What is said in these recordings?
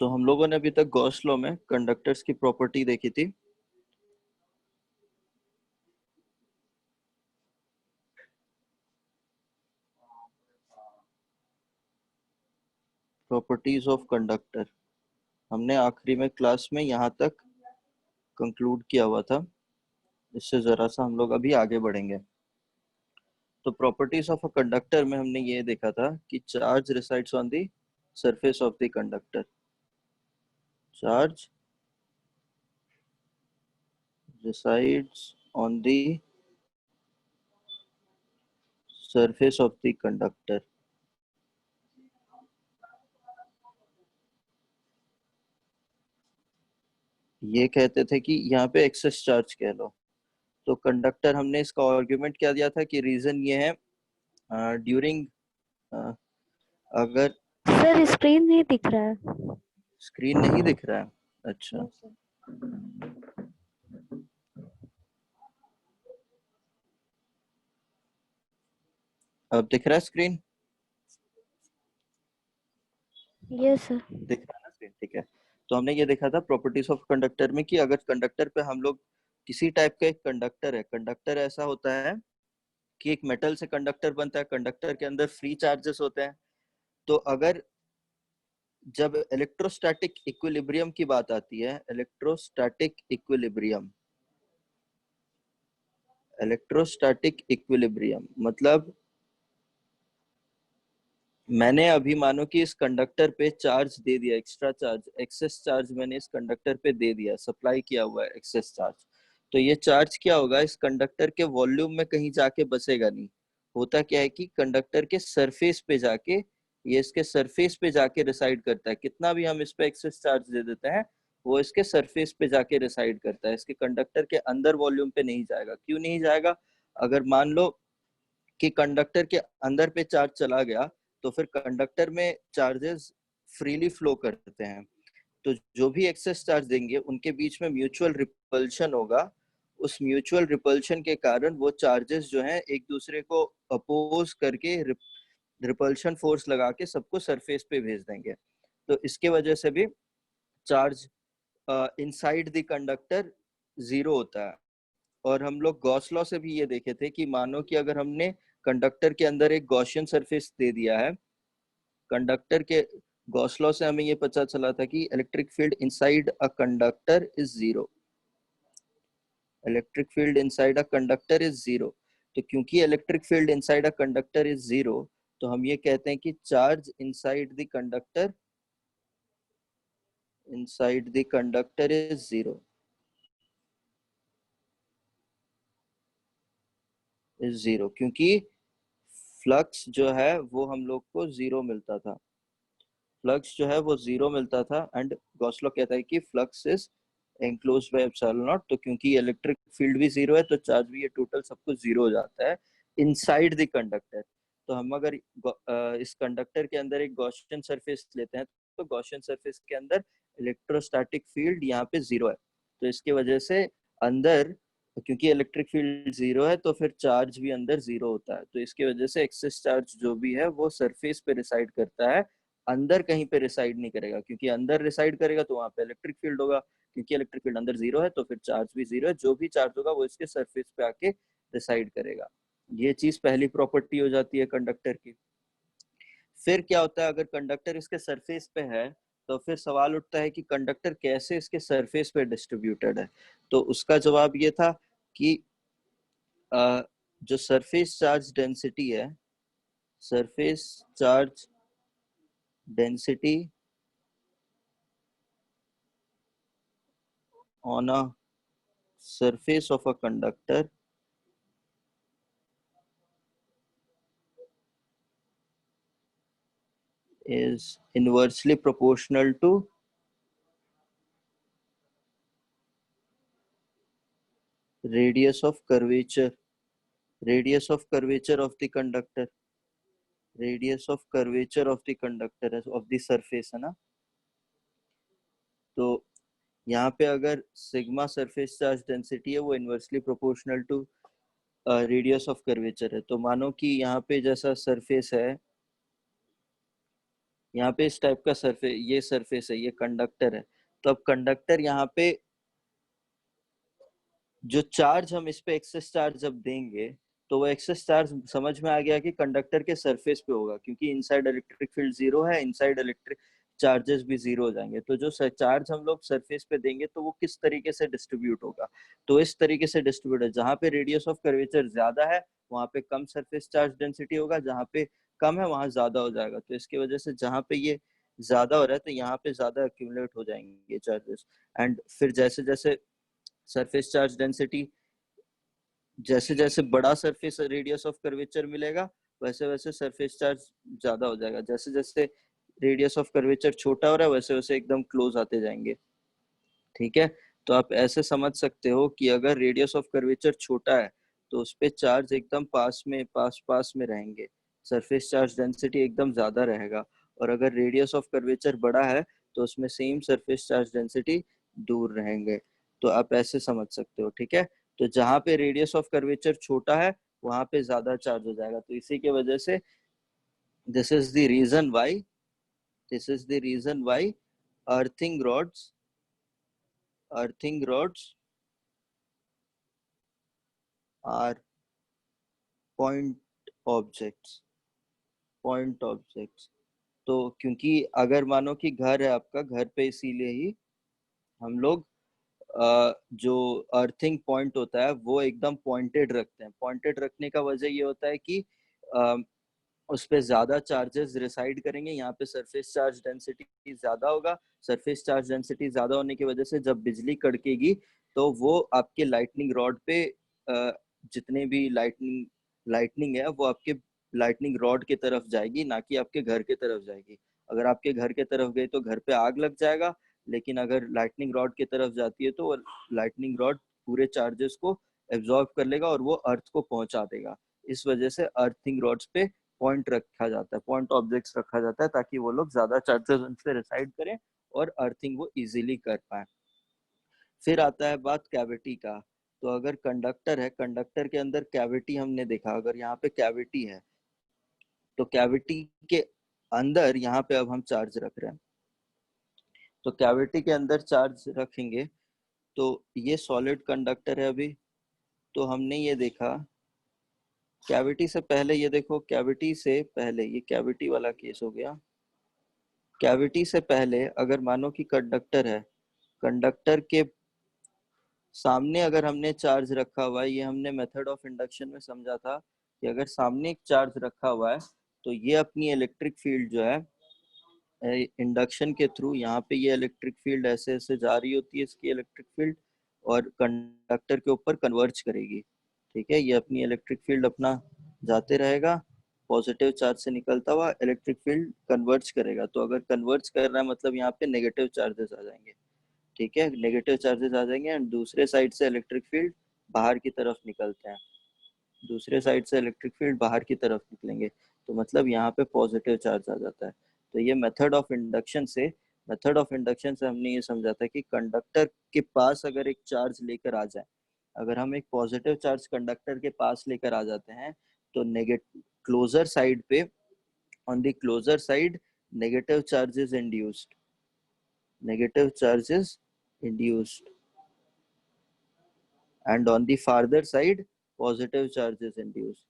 तो हम लोगों ने अभी तक गॉस लॉ में कंडक्टर्स की प्रॉपर्टी देखी थी। प्रॉपर्टीज ऑफ कंडक्टर हमने आखिरी में क्लास में यहाँ तक कंक्लूड किया हुआ था। इससे जरा सा हम लोग अभी आगे बढ़ेंगे। तो प्रॉपर्टीज ऑफ अ कंडक्टर में हमने ये देखा था कि charge resides on the surface of the conductor. Charge resides on the surface of the conductor। ये कहते थे कि यहाँ पे एक्सेस चार्ज कह लो। तो कंडक्टर हमने इसका आर्गुमेंट क्या दिया था कि रीजन ये है ड्यूरिंग अगर सर स्क्रीन नहीं दिख रहा है। स्क्रीन नहीं दिख रहा है। अच्छा, अब दिख रहा है स्क्रीन? Yes sir. दिख रहा है ना स्क्रीन? ठीक है। तो हमने ये देखा था प्रॉपर्टीज ऑफ कंडक्टर में कि अगर कंडक्टर पे हम लोग किसी टाइप का एक कंडक्टर है, कंडक्टर ऐसा होता है कि एक मेटल से कंडक्टर बनता है, कंडक्टर के अंदर फ्री चार्जेस होते हैं। तो अगर जब इलेक्ट्रोस्टैटिक इक्विलिब्रियम की बात आती है, इलेक्ट्रोस्टैटिक इक्विलिब्रियम मतलब मैंने अभी मानो कि इस कंडक्टर पे चार्ज दे दिया, एक्स्ट्रा चार्ज, एक्सेस चार्ज मैंने इस कंडक्टर पे दे दिया, सप्लाई किया हुआ है एक्सेस चार्ज। तो ये चार्ज क्या होगा, इस कंडक्टर के वॉल्यूम में कहीं जाके बसेगा नहीं। होता क्या है कि कंडक्टर के सरफेस पे जाके, ये इसके सरफेस पे जाके रिसाइड करता है। कितना भी हम इस पे एक्सेस चार्ज दे देते हैं, वो इसके सरफेस पे जाके रिसाइड करता है, इसके कंडक्टर के अंदर वॉल्यूम पे नहीं जाएगा। क्यों नहीं जाएगा? अगर मान लो कि कंडक्टर के अंदर पे चार्ज चला गया तो फिर कंडक्टर में चार्जेस फ्रीली फ्लो करते हैं। तो जो भी एक्सेस चार्ज देंगे उनके बीच में म्यूचुअल रिपल्शन होगा। उस म्यूचुअल रिपल्शन के कारण वो चार्जेस जो हैं एक दूसरे को अपोज करके रिपल्शन फोर्स लगा के सबको सरफेस पे भेज देंगे। तो इसके वजह से भी charge inside the conductor zero होता है। और हम लोग गॉस लॉ से भी ये देखे थे कि मानो कि अगर हमने कंडक्टर के अंदर एक गॉसियन सरफेस दे दिया है, कंडक्टर के गॉस लॉ से हमें ये पता चला था कि electric field inside a conductor is zero. Electric field inside a conductor is zero. तो क्योंकि electric field inside a conductor is zero, तो हम ये कहते हैं कि charge inside the conductor is zero, क्योंकि फ्लक्स जो है वो हम लोग को जीरो मिलता था। फ्लक्स जो है वो जीरो मिलता था। एंड गॉस लॉ कहता है कि flux is enclosed by epsilon naught. तो क्योंकि इलेक्ट्रिक फील्ड भी जीरो है तो चार्ज भी, ये टोटल सब कुछ जीरो हो जाता है इनसाइड द कंडक्टर। तो हम अगर इस कंडक्टर के अंदर एक गॉसियन सरफेस लेते हैं तो गॉसियन सरफेस के अंदर इलेक्ट्रोस्टैटिक फील्ड यहाँ पे जीरो है। तो इसकी वजह से अंदर, क्योंकि इलेक्ट्रिक फील्ड जीरो है तो फिर चार्ज भी अंदर जीरो होता है। तो इसकी वजह से एक्सेस चार्ज जो भी है वो सरफेस पे रिसाइड करता है, अंदर कहीं पे रिसाइड नहीं करेगा। क्योंकि अंदर रिसाइड करेगा तो वहां पे इलेक्ट्रिक फील्ड होगा, क्योंकि इलेक्ट्रिक फील्ड अंदर जीरो है तो फिर चार्ज भी जीरो है। जो भी चार्ज होगा वो इसके सरफेस पे आके रिसाइड करेगा। ये चीज पहली प्रॉपर्टी हो जाती है कंडक्टर की। फिर क्या होता है, अगर कंडक्टर इसके सरफेस पे है तो फिर सवाल उठता है कि कंडक्टर कैसे इसके सरफेस पे डिस्ट्रीब्यूटेड है। तो उसका जवाब ये था कि जो सरफेस चार्ज डेंसिटी है, surface charge density on a surface of a conductor is inversely proportional to radius of curvature, of the conductor, radius of curvature of the conductor of the surface, है ना। तो यहाँ पे अगर sigma surface charge density है वो inversely proportional to radius of curvature है। तो मानो कि यहाँ पे जैसा सरफेस है, यहाँ पे इस टाइप का सरफेस, ये सरफेस है, ये कंडक्टर है। तो अब कंडक्टर यहाँ पे जो चार्ज हम इस पे एक्सेस चार्ज जब देंगे, तो वो एक्सेस चार्ज समझ में आ गया कि कंडक्टर के सरफेस पे होगा, क्योंकि इनसाइड इलेक्ट्रिक फील्ड जीरो है, इनसाइड इलेक्ट्रिक चार्जेस भी जीरो हो जाएंगे। तो जो चार्ज हम लोग सरफेस पे देंगे तो वो किस तरीके से डिस्ट्रीब्यूट होगा, तो इस तरीके से डिस्ट्रीब्यूट है, जहाँ पे रेडियस ऑफ कर्वेचर ज्यादा है वहां पे कम सरफेस चार्ज डेंसिटी होगा, जहाँ पे कम है वहां ज्यादा हो जाएगा। तो इसकी वजह से जहाँ पे ये ज्यादा हो रहा है तो यहाँ पे ज्यादा एक्यूमुलेट हो जाएंगे चार्जेस। एंड फिर जैसे जैसे सरफेस चार्ज डेंसिटी, जैसे जैसे बड़ा सरफेस रेडियस ऑफ कर्वेचर मिलेगा वैसे वैसे सरफेस चार्ज ज्यादा हो जाएगा, जैसे जैसे रेडियस ऑफ कर्वेचर छोटा हो रहा है वैसे वैसे एकदम क्लोज आते जाएंगे। ठीक है, तो आप ऐसे समझ सकते हो कि अगर रेडियस ऑफ कर्वेचर छोटा है तो उस पे चार्ज एकदम पास में पास पास में रहेंगे, सरफेस चार्ज डेंसिटी एकदम ज्यादा रहेगा। और अगर रेडियस ऑफ कर्वेचर बड़ा है तो उसमें सेम सरफेस चार्ज डेंसिटी दूर रहेंगे। तो आप ऐसे समझ सकते हो। ठीक है, तो जहाँ पे रेडियस ऑफ कर्वेचर छोटा है वहां पे ज्यादा चार्ज हो जाएगा। तो इसी की वजह से this is the reason why, this is the reason why earthing rods, earthing rods are point objects, point objects. तो क्योंकि अगर मानो कि घर है आपका, घर पे इसीलिए ही हम लोग जो अर्थिंग पॉइंट होता है वो एकदम पॉइंटेड रखते हैं। पॉइंटेड रखने का वजह ये होता है कि अ, उस पे ज्यादा चार्जेस रिसाइड करेंगे, यहाँ पे सरफेस चार्ज डेंसिटी ज्यादा होगा। सरफेस चार्ज डेंसिटी ज्यादा होने की वजह से जब बिजली कड़केगी तो वो आपके लाइटनिंग रॉड पे जितने भी लाइटनिंग लाइटनिंग है वो आपके लाइटनिंग रॉड की तरफ जाएगी, ना कि आपके घर की तरफ जाएगी। अगर आपके घर की तरफ गई तो घर पे आग लग जाएगा, लेकिन अगर लाइटनिंग रॉड की तरफ जाती है तो लाइटनिंग रॉड पूरे चार्जेस को एब्जॉर्ब कर लेगा और वो अर्थ को पहुंचा देगा। इस वजह से अर्थिंग रॉड्स पे पॉइंट रखा जाता है, पॉइंट ऑब्जेक्ट्स रखा जाता है, ताकि वो लोग ज्यादा चार्जेस उनसे रिसाइड करें और अर्थिंग वो इजीली कर पाए। फिर आता है बात कैविटी का। तो अगर कंडक्टर है, कंडक्टर के अंदर कैविटी हमने देखा, अगर यहाँ पे कैविटी है तो कैविटी के अंदर यहाँ पे अब हम चार्ज रख रहे हैं। तो कैविटी के अंदर चार्ज रखेंगे तो ये सॉलिड कंडक्टर है अभी। तो हमने ये देखा कैविटी से पहले, ये देखो कैविटी से पहले, ये कैविटी वाला केस हो गया। कैविटी से पहले अगर मानो कि कंडक्टर है, कंडक्टर के सामने अगर हमने चार्ज रखा हुआ है, ये हमने मेथड ऑफ इंडक्शन में समझा था कि अगर सामने एक चार्ज रखा हुआ है तो ये अपनी इलेक्ट्रिक फील्ड जो है इंडक्शन के थ्रू, यहाँ पे ये इलेक्ट्रिक फील्ड ऐसे ऐसे जा रही होती है इसकी इलेक्ट्रिक फील्ड, और कंडक्टर के ऊपर कन्वर्ज करेगी। ठीक है, ये अपनी इलेक्ट्रिक फील्ड अपना जाते रहेगा, पॉजिटिव चार्ज से निकलता हुआ इलेक्ट्रिक फील्ड कन्वर्ज करेगा। तो अगर कन्वर्ज कर रहा है मतलब यहाँ पे नेगेटिव चार्जेस आ जाएंगे। ठीक है, नेगेटिव चार्जेस आ जाएंगे एंड दूसरे साइड से इलेक्ट्रिक फील्ड बाहर की तरफ निकलते हैं, दूसरे साइड से इलेक्ट्रिक फील्ड बाहर की तरफ निकलेंगे, तो मतलब यहाँ पे पॉजिटिव चार्ज आ जाता है। तो ये मेथड ऑफ इंडक्शन से हमने ये समझा था कि कंडक्टर के पास अगर एक चार्ज लेकर आ जाए, अगर हम एक पॉजिटिव चार्ज कंडक्टर के पास लेकर आ जाते हैं तो नेगेटिव क्लोजर साइड पे, on the closure side negative charges induced, negative charges induced, and on the farther side positive charges induced,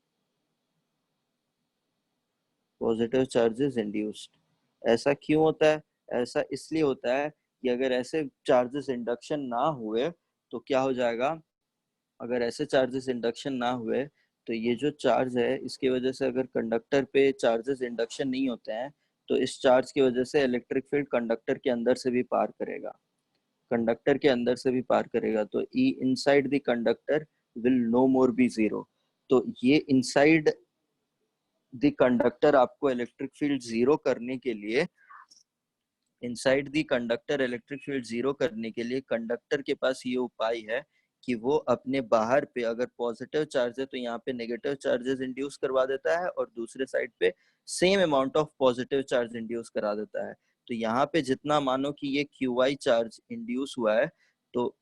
positive charges induced। ऐसा क्यों होता है? ऐसा इसलिए होता है कि अगर ऐसे चार्जेस इंडक्शन ना हुए तो क्या हो जाएगा, अगर ऐसे चार्जेस इंडक्शन ना हुए तो ये जो चार्ज है इसकी वजह से अगर कंडक्टर पे चार्जेस इंडक्शन नहीं होते हैं तो इस चार्ज की वजह से इलेक्ट्रिक फील्ड कंडक्टर के अंदर से भी पार करेगा, कंडक्टर के अंदर से भी पार करेगा। तो E inside the conductor will no more be zero. तो ये इनसाइड द कंडक्टर आपको इलेक्ट्रिक फील्ड जीरो करने के लिए, inside the conductor electric field zero करने के लिए कंडक्टर के पास ये उपाय है कि वो अपने बाहर पे अगर पॉजिटिव चार्ज है तो यहाँ पे नेगेटिव चार्जेस इंड्यूस करवा देता है और दूसरे साइड पे same amount of positive charge induce करा देता है। तो यहाँ पे जितना मानो कि ये क्यू आई चार्ज इंड्यूस हुआ है तो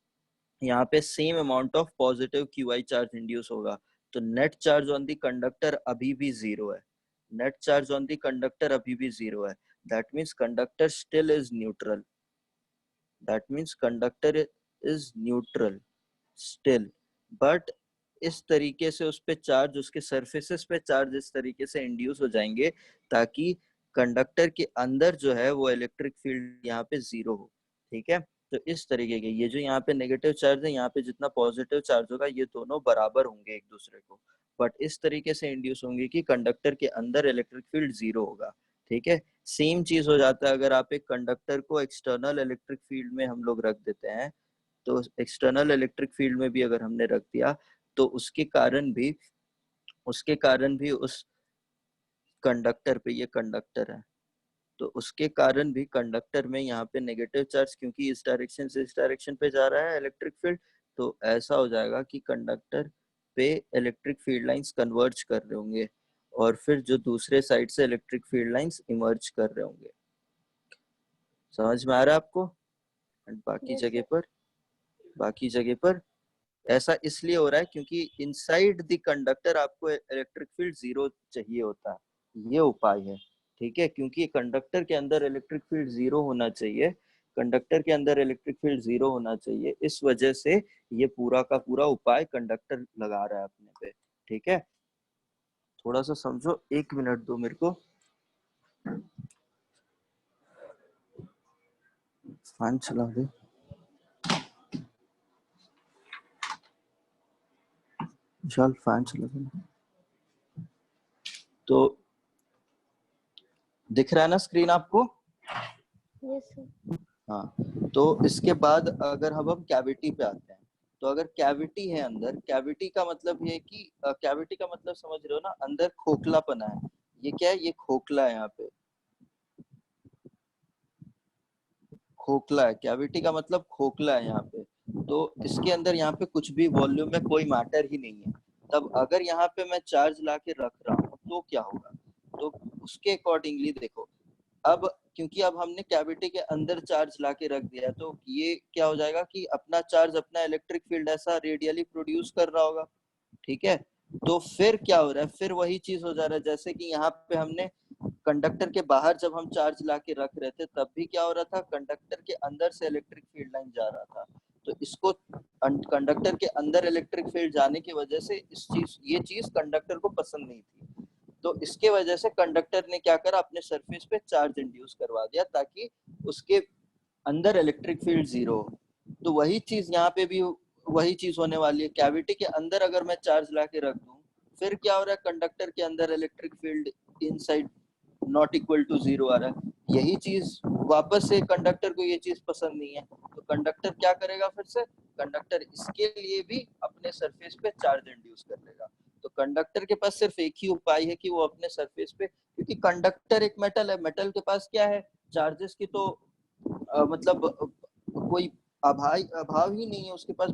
यहाँ पे same amount of positive Q I charge induce होगा। तो net charge on the conductor अभी भी जीरो है, net charge on the conductor अभी भी जीरो है। that means conductor still is neutral. That means conductor is neutral still, but इस तरीके से उस पे चार्ज, उसके सरफेसेस पे चार्ज इस तरीके से इंड्यूस हो जाएंगे ताकि कंडक्टर के अंदर जो है वो इलेक्ट्रिक फील्ड यहाँ पे जीरो हो। ठीक है, तो इस तरीके के ये जो यहाँ पे नेगेटिव चार्ज है, यहाँ पे जितना पॉजिटिव चार्ज होगा ये दोनों बराबर होंगे एक दूसरे को, बट इस तरीके से इंड्यूस होंगे कि कंडक्टर के अंदर इलेक्ट्रिक फील्ड जीरो होगा। ठीक है, सेम चीज हो जाता है अगर आप एक कंडक्टर को एक्सटर्नल इलेक्ट्रिक फील्ड में हम लोग रख देते हैं, तो एक्सटर्नल इलेक्ट्रिक फील्ड में भी अगर हमने रख दिया तो उसके कारण भी उस कंडक्टर पे, ये कंडक्टर है तो उसके कारण भी कंडक्टर में यहाँ पे नेगेटिव चार्ज, क्योंकि इस डायरेक्शन से इस डायरेक्शन पे जा रहा है इलेक्ट्रिक फील्ड, तो ऐसा हो जाएगा कि कंडक्टर पे इलेक्ट्रिक फील्ड लाइंस कन्वर्ज कर रहे होंगे और फिर जो दूसरे साइड से इलेक्ट्रिक फील्ड लाइंस इमर्ज कर रहे होंगे। समझ में आ रहा है आपको? एंड बाकी जगह पर ऐसा इसलिए हो रहा है क्योंकि इनसाइड द कंडक्टर आपको इलेक्ट्रिक फील्ड जीरो चाहिए होता है, ये उपाय है। ठीक है, क्योंकि कंडक्टर के अंदर इलेक्ट्रिक फील्ड जीरो होना चाहिए, कंडक्टर के अंदर इलेक्ट्रिक फील्ड जीरो होना चाहिए, इस वजह से ये पूरा का पूरा उपाय कंडक्टर लगा रहा है अपने पे। ठीक है, थोड़ा सा समझो, 1 मिनट दो मेरे को, फैन चला दे। विशाल फैन चला दे। तो दिख रहा है ना स्क्रीन आपको? Yes sir. हाँ, तो इसके बाद अगर हम कैविटी पे आते हैं, तो अगर कैविटी है अंदर, कैविटी का मतलब ये कि कैविटी का मतलब समझ रहे हो ना, अंदर खोखलापना है। ये क्या है? ये खोखला है, यहाँ पे खोखला है, कैविटी का मतलब खोखला है यहाँ पे। तो इसके अंदर यहाँ पे कुछ भी वॉल्यूम में कोई मैटर ही नहीं है। तब अगर यहाँ पे मैं चार्ज ला के रख रहा हूँ तो क्या होगा? तो उसके अकॉर्डिंगली देखो, अब क्योंकि अब हमने कैविटी के अंदर चार्ज ला के रख दिया, तो ये क्या हो जाएगा कि अपना चार्ज, अपना इलेक्ट्रिक फील्ड ऐसा रेडियली प्रोड्यूस कर रहा होगा। ठीक है, तो फिर क्या हो रहा है? फिर वही चीज हो जा रहा है जैसे कि यहाँ पे हमने कंडक्टर के बाहर जब हम चार्ज ला के रख रहे थे तब भी क्या हो रहा था? कंडक्टर के अंदर से इलेक्ट्रिक फील्ड लाइन जा रहा था। तो इसको कंडक्टर के अंदर इलेक्ट्रिक फील्ड जाने की वजह से ये चीज कंडक्टर को पसंद नहीं थी। तो इसके वजह से कंडक्टर ने क्या करा? अपने सरफेस पे चार्ज इंड्यूस करवा दिया ताकि उसके अंदर इलेक्ट्रिक फील्ड जीरो हो। तो वही चीज यहाँ पे भी वही चीज होने वाली है। कैविटी के अंदर अगर मैं चार्ज ला के रख दूं, फिर क्या हो रहा है? कंडक्टर के अंदर electric field inside not equal to zero आ रहा है। यही चीज वापस से कंडक्टर को ये चीज पसंद नहीं है, तो कंडक्टर क्या करेगा? फिर से कंडक्टर इसके लिए भी अपने सरफेस पे चार्ज इंड्यूस कर लेगा। तो कंडक्टर के पास सिर्फ एक ही उपाय है कि वो अपने सरफेस पे, क्योंकि कंडक्टर एक मेटल है, मेटल के पास क्या है? चार्जेस की तो मतलब कोई अभाव ही नहीं है उसके पास,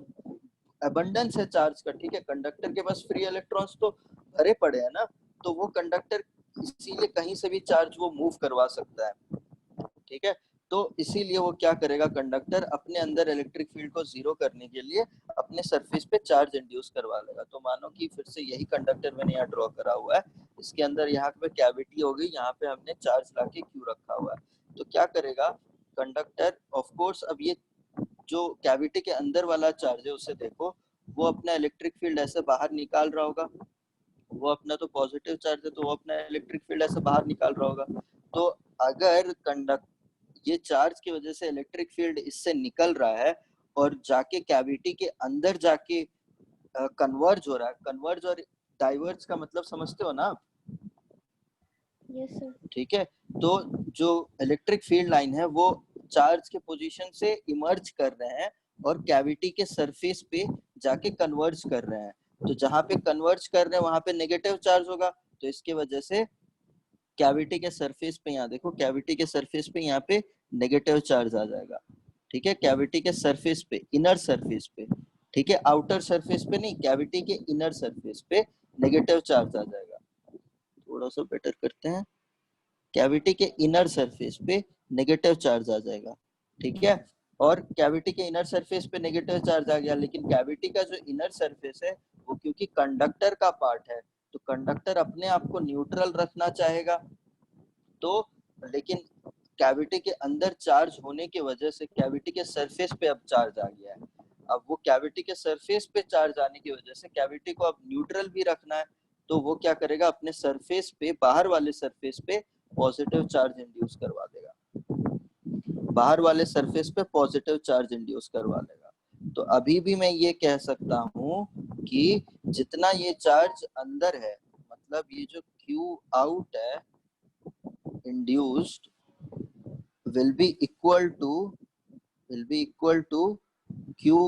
अबंडेंस है चार्ज का। ठीक है, कंडक्टर के पास फ्री इलेक्ट्रॉन्स तो भरे पड़े हैं ना, तो वो कंडक्टर इसीलिए कहीं से भी चार्ज वो मूव करवा सकता है। ठीक है, तो इसीलिए वो क्या करेगा? कंडक्टर अपने अंदर इलेक्ट्रिक फील्ड को जीरो करने के लिए अपने सरफेस पे चार्ज इंड्यूस करवा लेगा। तो मानो कि फिर से यही कंडक्टर मैंने यहाँ ड्रॉ करा हुआ है, इसके अंदर यहाँ पे कैविटी हो गई, यहाँ पे हमने चार्ज लाके क्यू रखा हुआ है। तो क्या करेगा कंडक्टर? ऑफ कोर्स अब ये जो कैविटी के अंदर वाला चार्ज है उसे देखो, वो अपना इलेक्ट्रिक फील्ड ऐसे बाहर निकाल रहा होगा, वो अपना तो पॉजिटिव चार्ज है तो वो अपना इलेक्ट्रिक फील्ड ऐसे बाहर निकाल रहा होगा। तो अगर कंडक्ट ये चार्ज की वजह से इलेक्ट्रिक फील्ड इससे निकल रहा है और जाके कैविटी के अंदर जाके कन्वर्ज हो रहा है, कन्वर्ज और डाइवर्ज का मतलब समझते हो ना आप? Yes sir. ठीक है, तो जो इलेक्ट्रिक फील्ड लाइन है वो चार्ज के पोजीशन से इमर्ज कर रहे हैं और कैविटी के सरफेस पे जाके कन्वर्ज कर रहे हैं। तो जहां पे कन्वर्ज कर रहे हैं वहां पे नेगेटिव चार्ज होगा, तो इसके वजह से कैविटी के सरफेस पे, यहाँ देखो कैविटी के सरफेस पे यहाँ पे नेगेटिव चार्ज आ जाएगा। ठीक है, कैविटी के सरफेस पे, इनर सरफेस पे। ठीक है, आउटर सरफेस पे नहीं, कैविटी के इनर सरफेस पे नेगेटिव चार्ज आ जाएगा। थोड़ा सा बेटर करते हैं, कैविटी के इनर सरफेस पे नेगेटिव चार्ज आ जाएगा। ठीक है, और कैविटी के इनर सरफेस पे नेगेटिव चार्ज आ गया, लेकिन कैविटी का जो इनर सरफेस है वो क्योंकि कंडक्टर का पार्ट है, तो कंडक्टर अपने आप को न्यूट्रल रखना चाहेगा। तो लेकिन कैविटी के अंदर चार्ज होने की वजह से कैविटी के सरफेस पे अब चार्ज आ गया है। अब वो कैविटी के सरफेस पे चार्ज आने की वजह से कैविटी को अब न्यूट्रल भी रखना है, तो वो क्या करेगा, अपने सरफेस पे, बाहर वाले सरफेस पे पॉजिटिव चार्ज इंड्यूस करवा देगा, बाहर वाले सरफेस पे पॉजिटिव चार्ज इंड्यूस करवा देगा। तो अभी भी मैं ये कह सकता हूँ कि जितना ये चार्ज अंदर है, मतलब ये जो Q आउट है induced will be equal to Q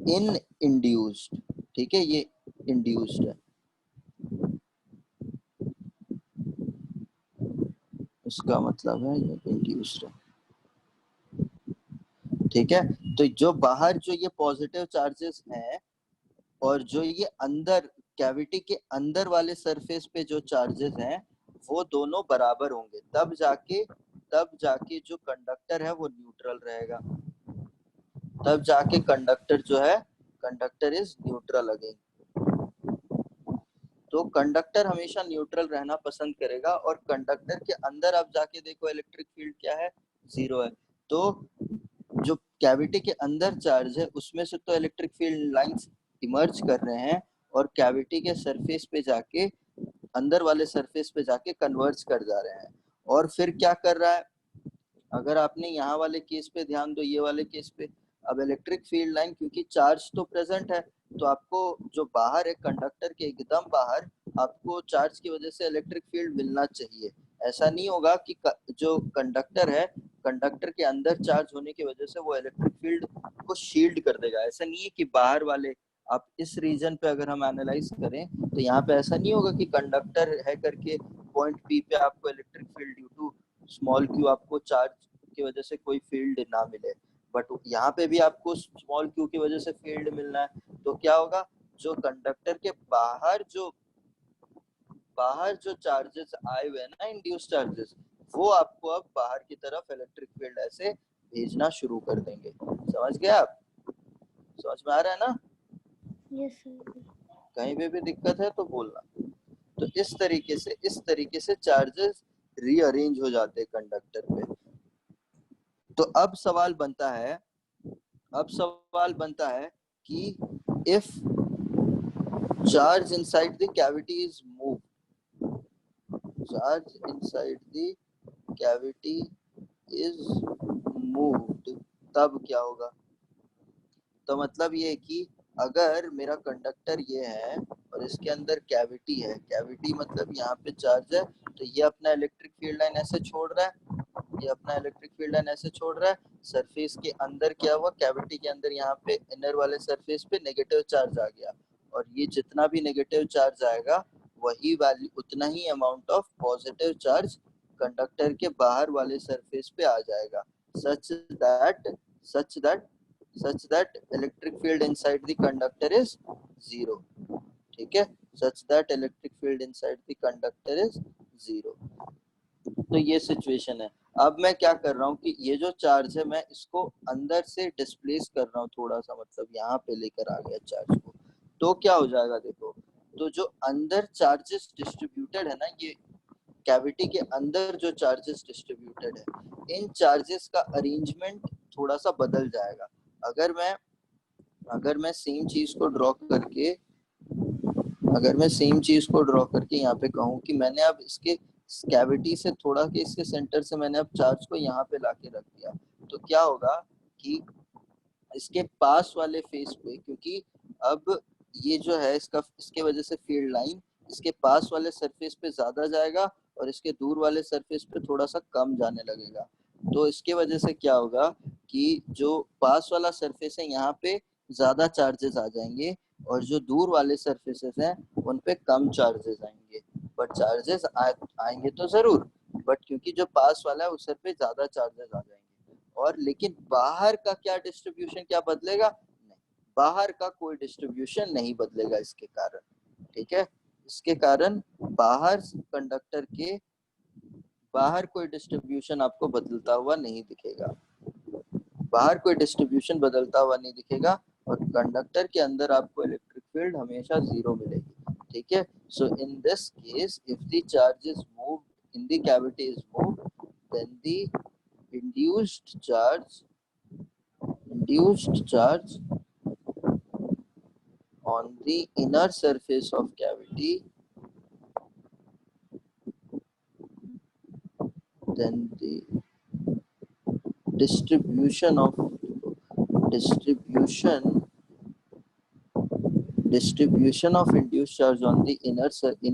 in induced। ठीक है, ये इंड्यूस्ड है, इसका मतलब है ये इंड्यूस्ड है। ठीक है, तो जो बाहर जो ये पॉजिटिव चार्जेस हैं और जो ये अंदर कैविटी के अंदर वाले सरफेस पे जो चार्जेस हैं वो दोनों बराबर होंगे, तब जाके जो कंडक्टर है वो न्यूट्रल रहेगा, तब जाके कंडक्टर जो है, कंडक्टर इज न्यूट्रल अगेन। तो कंडक्टर हमेशा न्यूट्रल रहना पसंद करेगा, और कंडक्टर के अंदर आप जाके देखो इलेक्ट्रिक फील्ड क्या है, 0 है। तो जो कैविटी के अंदर चार्ज है उसमें से तो इलेक्ट्रिक फील्ड लाइंस इमर्ज कर रहे हैं और कैविटी के सरफेस पे जाके, अंदर वाले सरफेस पे जाके कन्वर्ज कर जा रहे हैं। और फिर क्या कर रहा है, अगर आपने यहाँ वाले केस पे ध्यान दो, ये वाले केस पे, अब इलेक्ट्रिक फील्ड लाइन क्योंकि चार्ज तो प्रेजेंट है, तो आपको जो बाहर है कंडक्टर के एकदम बाहर, आपको चार्ज की वजह से इलेक्ट्रिक फील्ड मिलना चाहिए। ऐसा नहीं होगा कि जो कंडक्टर है, कंडक्टर के अंदर चार्ज होने की वजह से वो इलेक्ट्रिक फील्ड को शील्ड कर देगा। ऐसा नहीं है कि बाहर वाले, आप इस रीजन पे अगर हम एनालाइज करें तो यहाँ पे ऐसा नहीं होगा कि कंडक्टर है करके पॉइंट पी पे आपको electric field due to small Q, आपको चार्ज की वजह से कोई फील्ड ना मिले, बट यहाँ पे भी आपको स्मॉल क्यू की वजह से फील्ड मिलना है। तो क्या होगा, जो कंडक्टर के बाहर जो चार्जेस आए हुए हैं ना, इंड्यूस चार्जेस, वो आपको अब बाहर की तरफ इलेक्ट्रिक फील्ड ऐसे भेजना शुरू कर देंगे। समझ गए आप? समझ में आ रहा है ना? Yes sir. कहीं पे भी दिक्कत है तो बोलना। तो इस तरीके से चार्जेस रीअरेंज हो जाते हैं कंडक्टर पे। तो अब सवाल बनता है कि if charge inside the cavity is move, charge inside the cavity is moved, तब क्या होगा? तो मतलब ये है कि अगर मेरा कंडक्टर ये है और इसके अंदर कैविटी है, कैविटी मतलब यहाँ पे चार्ज है, तो ये अपना इलेक्ट्रिक फील्ड लाइन ऐसे छोड़ रहा है, ये अपना इलेक्ट्रिक फील्ड लाइन ऐसे छोड़ रहा है, सरफेस के अंदर क्या हुआ, कैविटी के अंदर यहाँ पे इनर वाले सरफेस पे नेगेटिव चार्ज आ गया, और ये जितना भी नेगेटिव चार्ज आएगा वही वैल्यू, उतना ही amount of positive charge conductor के बाहर वाले सरफेस पे आ जाएगा, such that such that such that electric field inside the conductor is 0। ठीक है, such that electric field inside the conductor is 0। तो ये सिचुएशन है। अब मैं क्या कर रहा हूँ कि ये जो चार्ज है मैं इसको अंदर से डिस्प्लेस कर रहा हूँ थोड़ा सा, मतलब यहाँ पे लेकर आ गया चार्ज को, तो क्या हो जाएगा देखो, तो जो अंदर चार्जेस डिस्ट्रीब्यूटेड है ना, ये कैविटी के अंदर जो चार्जेस डिस्ट्रीब्यूटेड है, इन चार्जेस का अरेंजमेंट थोड़ा सा बदल जाएगा। अगर मैं सेम चीज को ड्रॉ करके यहाँ पे कहूँ कि मैंने अब इसके कैविटी से थोड़ा के इसके सेंटर से मैंने अब चार्ज को यहाँ पे लाके रख दिया, तो क्या होगा कि इसके पास वाले फेस पे, क्योंकि अब ये जो है इसके वजह से फील्ड लाइन इसके पास वाले सरफेस पे ज्यादा जाएगा और इसके दूर वाले सरफेस पे थोड़ा सा कम जाने लगेगा। तो इसके वजह से क्या होगा कि जो पास वाला सरफेस है यहाँ पे ज्यादा चार्जेस आ जाएंगे और जो दूर वाले सरफेसेस हैं उन पे कम चार्जेस आएंगे, बट चार्जेस आएंगे तो जरूर, बट क्योंकि जो पास वाला है उस सर पे ज्यादा चार्जेस आ जाएंगे। और लेकिन बाहर का क्या डिस्ट्रीब्यूशन क्या बदलेगा? नहीं, बाहर का कोई डिस्ट्रीब्यूशन नहीं बदलेगा इसके कारण। ठीक है, इसके कारण कंडक्टर के बाहर कोई डिस्ट्रीब्यूशन आपको बदलता हुआ नहीं दिखेगा, बाहर कोई डिस्ट्रीब्यूशन बदलता हुआ नहीं दिखेगा, और कंडक्टर के अंदर आपको इलेक्ट्रिक फील्ड हमेशा 0 मिलेगी। ठीक है, so in this case if the charge is moved in the cavity is moved, then the induced charge on the inner surface of cavity, then the distribution of induced charge on the inner surface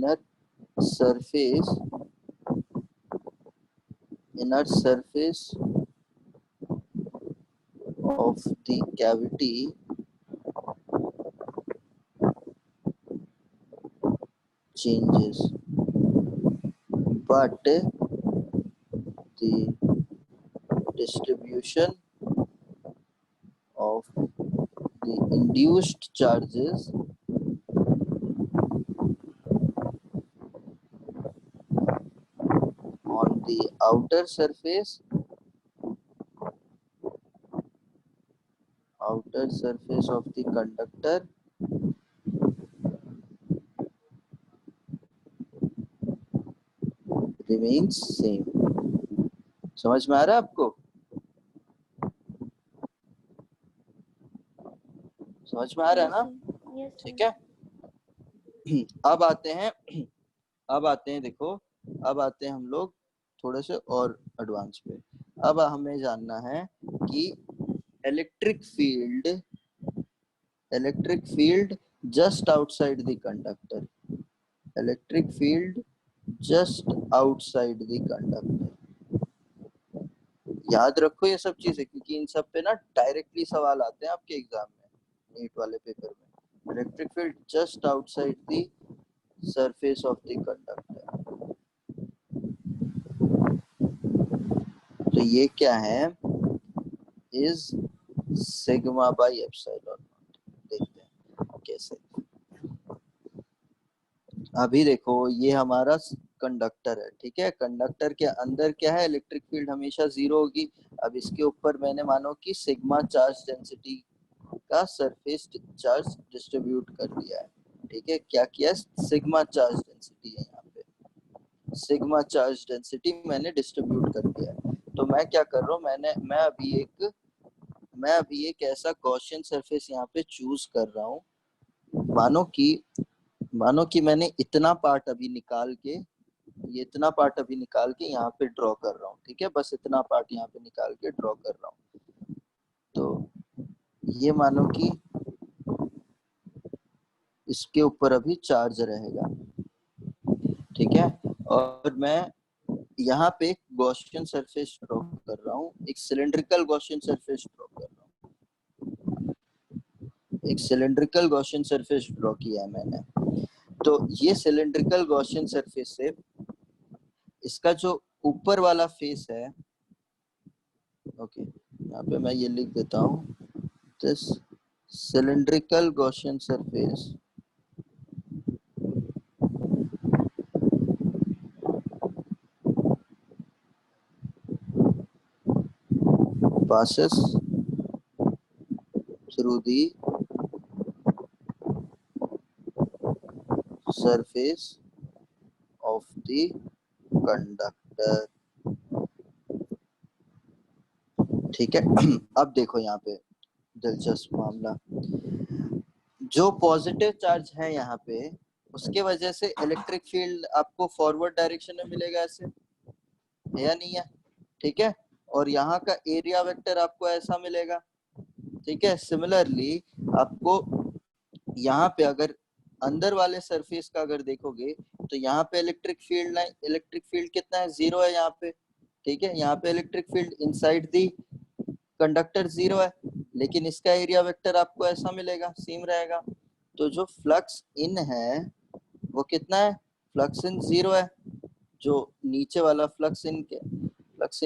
of the cavity changes, but the distribution of the induced charges on the outer surface of the conductor remains same. समझ में आ रहा है आपको? समझ में आ रहा है ना? ठीक है। अब आते हैं देखो, अब आते हैं हम लोग थोड़े से और एडवांस पे। अब हमें जानना है कि electric field just outside the conductor, याद रखो ये सब चीजें, क्योंकि इन सब पे ना डायरेक्टली सवाल आते हैं आपके एग्जाम में, नीट वाले पेपर में। Electric field just outside the surface of the conductor, तो ये क्या है? Is sigma by epsilon not. देखते हैं कैसे। अभी देखो ये हमारा कंडक्टर है, ठीक है। कंडक्टर के अंदर क्या है? इलेक्ट्रिक फील्ड हमेशा जीरो होगी। अब इसके ऊपर मैंने मानो कि सिग्मा चार्ज डेंसिटी का सरफेस चार्ज डिस्ट्रीब्यूट कर दिया है, ठीक है। क्या किया? सिग्मा चार्ज डेंसिटी है, यहाँ पे सिग्मा चार्ज डेंसिटी मैंने डिस्ट्रीब्यूट कर दिया है। तो मैं क्या कर रहा हूँ, मैं अभी एक ऐसा गॉसियन सरफेस यहाँ पे चूज कर रहा हूँ। मानो कि मैंने इतना पार्ट अभी निकाल के यहाँ पे ड्रॉ कर रहा हूँ, ठीक है। बस इतना पार्ट यहाँ पे निकाल के ड्रॉ कर रहा हूँ। तो ये मानो कि इसके ऊपर अभी चार्ज रहेगा, ठीक है। और मैं यहाँ पे एक गॉसियन सरफेस ड्रॉ कर रहा हूँ, एक सिलेंड्रिकल गॉसियन सरफेस ड्रॉ कर रहा हूँ। एक सिलेंड्रिकल गॉसियन सरफेस ड्रॉ किया है मैंने। तो ये सिलेंड्रिकल गॉसियन सरफेस से इसका जो ऊपर वाला फेस है, ओके, यहाँ पे मैं ये लिख देता हूँ, this cylindrical Gaussian surface passes through the surface of the conductor, ठीक है। अब देखो यहाँ पे दिलचस्प मामला, जो पॉजिटिव चार्ज है यहाँ पे, उसके वजह से इलेक्ट्रिक फील्ड आपको फॉरवर्ड डायरेक्शन में मिलेगा, ऐसे है या नहीं है, ठीक है। और यहाँ का एरिया वेक्टर आपको ऐसा मिलेगा, ठीक है। सिमिलरली आपको यहाँ पे अगर अंदर वाले सरफेस का अगर देखोगे तो यहाँ पे इलेक्ट्रिक फील्ड कितना है? जीरो है यहाँ पे, ठीक है। यहाँ पे इलेक्ट्रिक फील्ड इनसाइड दी कंडक्टर जीरो है, लेकिन इसका एरिया वेक्टर आपको ऐसा मिलेगा, सेम रहेगा। तो जो फ्लक्स इन है वो कितना है? फ्लक्स इन जीरो है। जो नीचे वाला फ्लक्स इन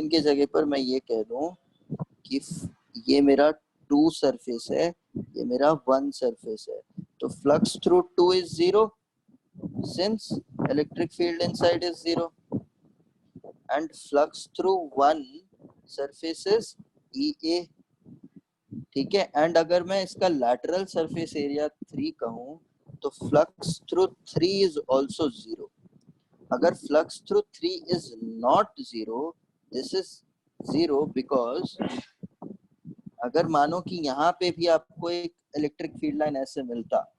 के जगह पर मैं ये कह दूं कि ये मेरा 2 सरफेस है, ये मेरा 1 सरफेस है, तो flux through 2 is zero since electric field inside is zero, and flux through 1 surface is EA, ठीक है। एंड अगर मैं इसका lateral surface area 3 कहूँ तो flux through 3 is also zero। अगर flux through 3 is not zero, this is zero because अगर मानो कि यहाँ पे भी आपको एक इलेक्ट्रिक फील्ड लाइन ऐसे मिलता,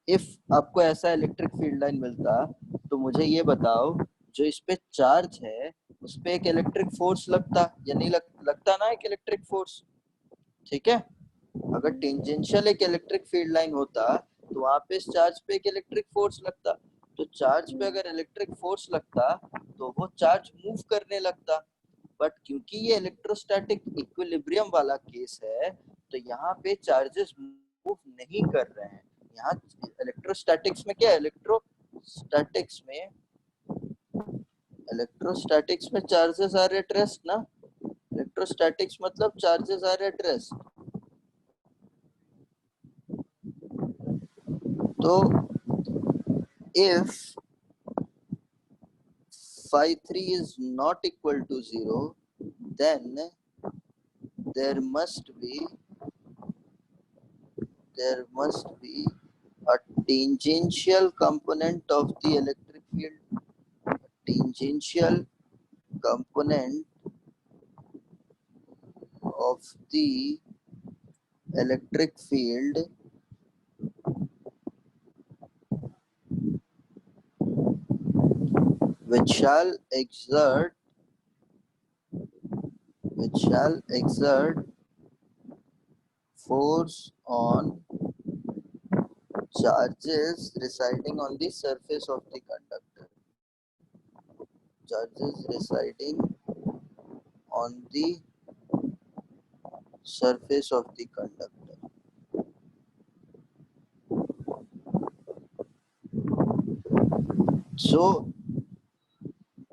इफ आपको ऐसा इलेक्ट्रिक फील्ड लाइन मिलता, तो मुझे ये बताओ जो इस पे चार्ज है उस पे एक इलेक्ट्रिक फोर्स लगता या नहीं लगता ना, एक इलेक्ट्रिक फोर्स। ठीक है, अगर टेंजेंशियल एक इलेक्ट्रिक फील्ड लाइन होता तो वहां पे इस चार्ज पे एक इलेक्ट्रिक फोर्स लगता, तो चार्ज पे अगर इलेक्ट्रिक फोर्स लगता तो वो चार्ज मूव करने लगता। बट क्योंकि ये इलेक्ट्रोस्टैटिक इक्विलिब्रियम वाला केस है तो यहाँ पे चार्जेस मूव नहीं कर रहे हैं। यहाँ इलेक्ट्रोस्टैटिक्स में क्या है, इलेक्ट्रोस्टैटिक्स में चार्जेस आर एट रेस्ट ना, इलेक्ट्रोस्टैटिक्स मतलब चार्जेस आर एट रेस्ट। तो if phi 3 is not equal to 0, then there must be a tangential component of the electric field, tangential component of the electric field which shall exert force on charges residing on the surface of the conductor, charges residing on the surface of the conductor. So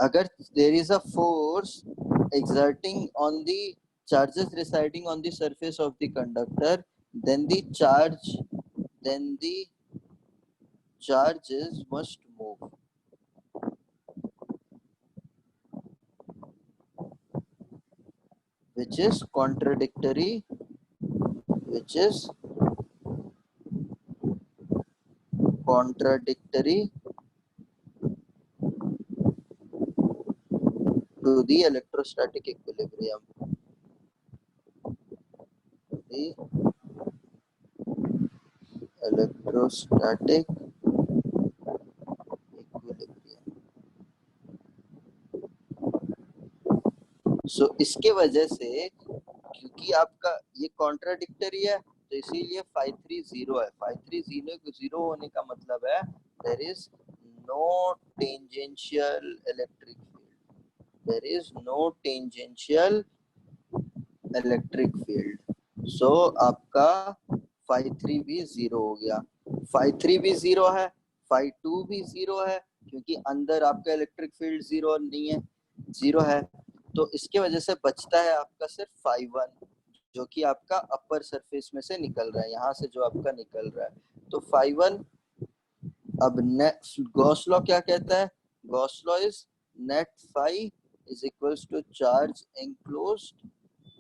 agar there is a force exerting on the charges residing on the surface of the conductor, then the charges must move, which is contradictory to the electrostatic equilibrium. The electrostatic equilibrium. So इसके वजह से क्योंकि आपका ये contradictory है तो इसीलिए phi 3 zero है। phi 3 जीरो होने का मतलब है there is no tangential electric field, there is no tangential electric field। so आपका phi 3 भी जीरो हो गया, phi 3 भी जीरो है, phi 2 भी जीरो है क्योंकि अंदर आपका इलेक्ट्रिक फील्ड जीरो नहीं है, जीरो है। तो इसके वजह से बचता है आपका सिर्फ phi 1 जो कि आपका अपर सरफेस में से निकल रहा है, यहाँ से जो आपका निकल रहा है। तो phi 1 अब गॉस लॉ क्या कहता है, Gauss law is net phi is equals to charge enclosed